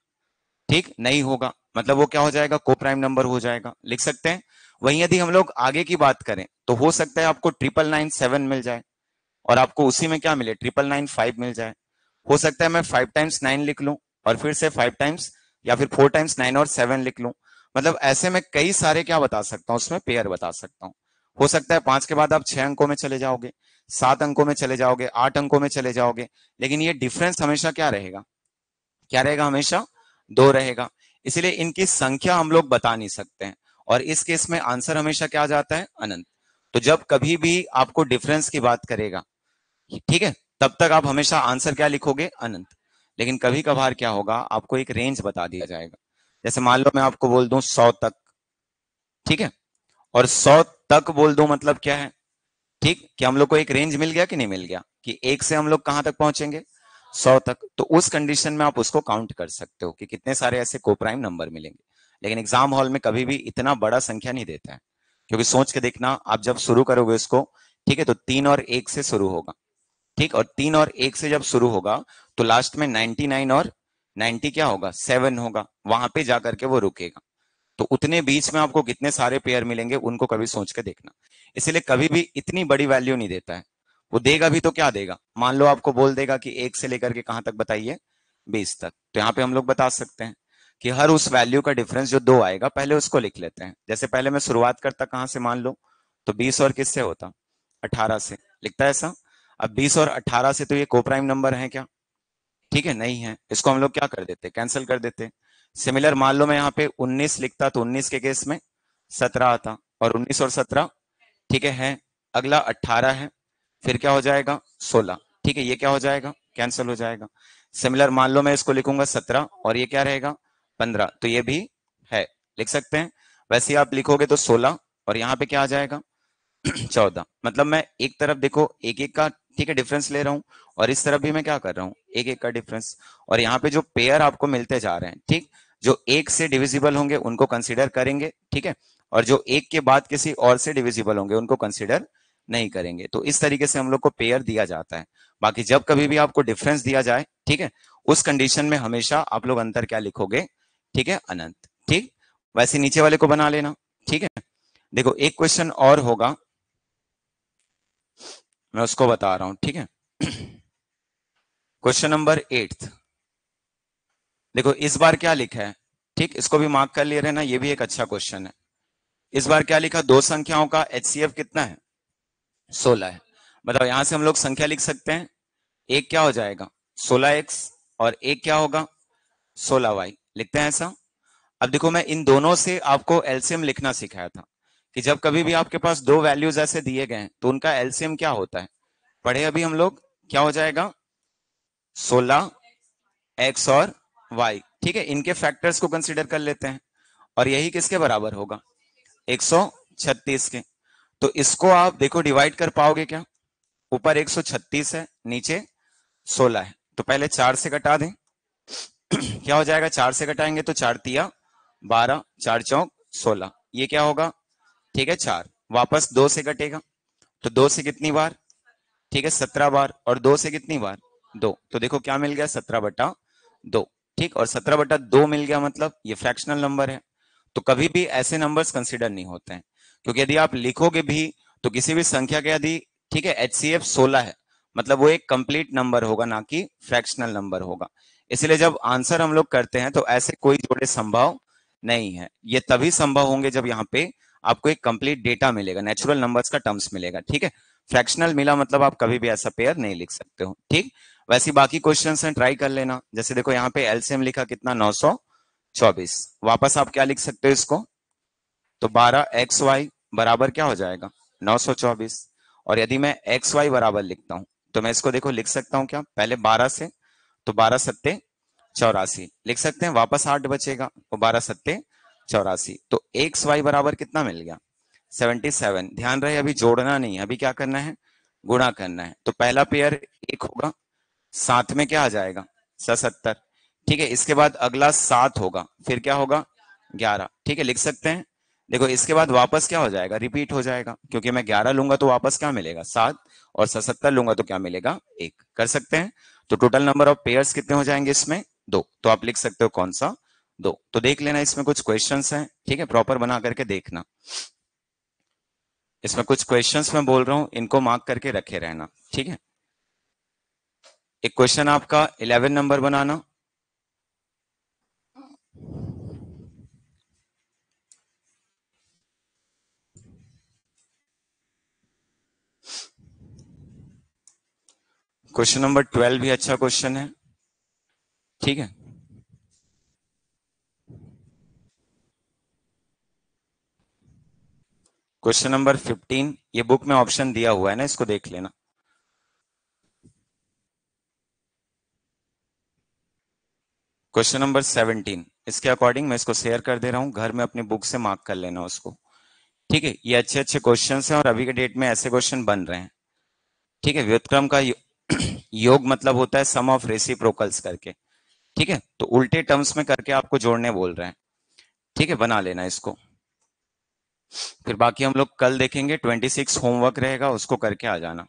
ठीक, नहीं होगा, मतलब वो क्या हो जाएगा, को प्राइम नंबर हो जाएगा, लिख सकते हैं। वहीं यदि हम लोग आगे की बात करें तो हो सकता है आपको 999 मिल जाए, और आपको उसी में क्या मिले, 999 मिल जाए। हो सकता है मैं 5 टाइम्स 9 लिख लूं, और फिर से 5 टाइम्स या फिर 4 टाइम्स 9 और 7 लिख लूं, मतलब ऐसे में कई सारे क्या बता सकता हूं, उसमें पेयर बता सकता हूं। हो सकता है 5 के बाद आप 6 अंकों में चले जाओगे, 7 अंकों में चले जाओगे, 8 अंकों में चले जाओगे, लेकिन ये डिफरेंस हमेशा क्या रहेगा, क्या रहेगा, हमेशा 2 रहेगा। इसलिए इनकी संख्या हम लोग बता नहीं सकते हैं, और इस केस में आंसर हमेशा क्या आ जाता है, अनंत। तो जब कभी भी आपको डिफरेंस की बात करेगा, ठीक है, तब तक आप हमेशा आंसर क्या लिखोगे, अनंत। लेकिन कभी कभार क्या होगा, आपको एक रेंज बता दिया जाएगा। जैसे मान लो मैं आपको बोल दूं 100 तक, ठीक है, और 100 तक बोल दूं मतलब क्या है, ठीक, कि हम लोग को एक रेंज मिल गया कि नहीं मिल गया, कि एक से हम लोग कहां तक पहुंचेंगे, 100 तक। तो उस कंडीशन में आप उसको काउंट कर सकते हो कि कितने सारे ऐसे को प्राइम नंबर मिलेंगे। लेकिन एग्जाम हॉल में कभी भी इतना बड़ा संख्या नहीं देता है, क्योंकि सोच के देखना, आप जब शुरू करोगे इसको, ठीक है, तो 3 और 1 से शुरू होगा, ठीक, और 3 और 1 से जब शुरू होगा तो लास्ट में 99 और 90 क्या होगा, 7 होगा, वहां पे जाकर के वो रुकेगा। तो उतने बीच में आपको कितने सारे पेयर मिलेंगे, उनको कभी सोच के देखना। इसलिए कभी भी इतनी बड़ी वैल्यू नहीं देता है, वो देगा भी तो क्या देगा, मान लो आपको बोल देगा कि 1 से लेकर के कहां तक बताइए, 20 तक, तो यहाँ पे हम लोग बता सकते हैं कि हर उस वैल्यू का डिफरेंस जो 2 आएगा, पहले उसको लिख लेते हैं। जैसे पहले मैं शुरुआत करता कहां से, मान लो, तो 20 और किससे होता, 18 से, लिखता है ऐसा। अब 20 और 18 से तो ये को प्राइम नंबर है क्या, ठीक है, नहीं है, इसको हम लोग क्या कर देते, कैंसिल कर देते। सिमिलर मान लो मैं यहाँ पे 19 लिखता, तो 19 के केस में 17 आता, और 19 और 17, ठीक है। अगला 18 है, फिर क्या हो जाएगा, 16, ठीक है, ये क्या हो जाएगा, कैंसिल हो जाएगा। सिमिलर मान लो मैं इसको लिखूंगा 17, और ये क्या रहेगा, 15, तो ये भी है, लिख सकते हैं। वैसे ही आप लिखोगे तो 16, और यहाँ पे क्या आ जाएगा, 14, मतलब मैं एक तरफ देखो एक एक का ठीक है डिफरेंस ले रहा हूं, और इस तरफ भी मैं क्या कर रहा हूं, एक एक का डिफरेंस। और यहाँ पे जो पेयर आपको मिलते जा रहे हैं, ठीक, जो एक से डिविजिबल होंगे उनको कंसीडर करेंगे, ठीक है, और जो एक के बाद किसी और से डिविजिबल होंगे उनको कंसीडर नहीं करेंगे। तो इस तरीके से हम लोग को पेयर दिया जाता है। बाकी जब कभी भी आपको डिफरेंस दिया जाए, ठीक है, उस कंडीशन में हमेशा आप लोग अंतर क्या लिखोगे, ठीक है, अनंत। ठीक, वैसे नीचे वाले को बना लेना। ठीक है, देखो एक क्वेश्चन और होगा, मैं उसको बता रहा हूं, ठीक है। क्वेश्चन नंबर 8, देखो इस बार क्या लिखा है, ठीक, इसको भी मार्क कर लिए रहना, ये भी एक अच्छा क्वेश्चन है। इस बार क्या लिखा, दो संख्याओं का HCF कितना है, 16 है। मतलब यहां से हम लोग संख्या लिख सकते हैं, एक क्या हो जाएगा 16x, और एक क्या होगा 16y, लिखते हैं ऐसा। अब देखो मैं इन दोनों से आपको एलसीएम लिखना सिखाया था, कि जब कभी भी आपके पास दो वैल्यूज ऐसे दिए गए हैं तो उनका एलसीएम क्या होता है, पढ़े अभी हम लोग, क्या हो जाएगा 16x और y, ठीक है, इनके फैक्टर्स को कंसीडर कर लेते हैं, और यही किसके बराबर होगा 136 के। तो इसको आप देखो डिवाइड कर पाओगे क्या, ऊपर 136 है, नीचे 16 है, तो पहले 4 से घटा दें। क्या हो जाएगा, 4 से घटाएंगे तो 4 तिया 12, 4 चौक 16, ये क्या होगा, ठीक है 4, वापस 2 से घटेगा, तो 2 से कितनी बार, ठीक है 17 बार, और 2 से कितनी बार 2, तो देखो क्या मिल गया 17/2, ठीक, और 17/2 मिल गया, मतलब ये फ्रैक्शनल नंबर है। तो कभी भी ऐसे नंबर्स कंसिडर नहीं होते हैं, क्योंकि यदि आप लिखोगे भी तो किसी भी संख्या के यदि, ठीक है, HCF 16 है, मतलब वो एक कंप्लीट नंबर होगा, ना कि फ्रैक्शनल नंबर होगा। इसलिए जब आंसर हम लोग करते हैं तो ऐसे कोई जोड़े संभव नहीं है, ये तभी संभव होंगे जब यहाँ पे आपको एक कंप्लीट डेटा मिलेगा, नेचुरल नंबर्स का टर्म्स मिलेगा, ठीक है। फ्रैक्शनल मिला मतलब आप कभी भी ऐसा पेयर नहीं लिख सकते हो, ठीक। वैसे बाकी क्वेश्चंस हैं, ट्राई कर लेना। जैसे देखो यहाँ पे एलसीएम लिखा कितना 924, वापस आप क्या लिख सकते हो इसको, तो 12xy बराबर क्या हो जाएगा 924। और यदि मैं xy बराबर लिखता हूं तो मैं इसको देखो लिख सकता हूं क्या, पहले 12 से, तो 12 सत्ते 84 लिख सकते हैं, वापस 8 बचेगा, तो 12 सत्ते 84, तो xy बराबर कितना मिल गया 77। ध्यान रहे अभी जोड़ना नहीं है, अभी क्या करना है, गुणा करना है। तो पहला पेयर 1 होगा, साथ में क्या आ जाएगा 77, ठीक है। इसके बाद अगला 7 होगा, फिर क्या होगा 11, ठीक है, लिख सकते हैं। देखो इसके बाद वापस क्या हो जाएगा, रिपीट हो जाएगा, क्योंकि मैं 11 लूंगा तो वापस क्या मिलेगा 7, और 77 लूंगा तो क्या मिलेगा 1, कर सकते हैं। तो टोटल नंबर ऑफ पेयर्स कितने हो जाएंगे इसमें 2, तो आप लिख सकते हो कौन सा 2। तो देख लेना, इसमें कुछ क्वेश्चंस हैं, ठीक है, प्रॉपर बना करके देखना। इसमें कुछ क्वेश्चंस मैं बोल रहा हूं, इनको मार्क करके रखे रहना, ठीक है। एक क्वेश्चन आपका 11 नंबर बनाना, क्वेश्चन नंबर 12 भी अच्छा क्वेश्चन है, ठीक है। क्वेश्चन नंबर 15, ये बुक में ऑप्शन दिया हुआ है ना, इसको देख लेना। क्वेश्चन नंबर 17, इसके अकॉर्डिंग मैं इसको शेयर कर दे रहा हूं, घर में अपनी बुक से मार्क कर लेना उसको, ठीक है। ये अच्छे अच्छे क्वेश्चन हैं और अभी के डेट में ऐसे क्वेश्चन बन रहे हैं, ठीक है। व्युत्क्रम का योग मतलब होता है सम ऑफ रेसिप्रोकल्स करके, ठीक है, तो उल्टे टर्म्स में करके आपको जोड़ने बोल रहे हैं, ठीक है, बना लेना इसको। फिर बाकी हम लोग कल देखेंगे, 26 होमवर्क रहेगा, उसको करके आ जाना।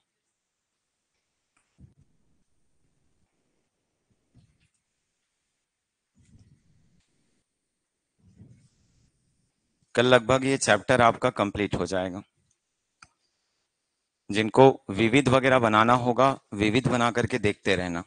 कल लगभग ये चैप्टर आपका कंप्लीट हो जाएगा। जिनको विविध वगैरह बनाना होगा, विविध बना करके देखते रहना।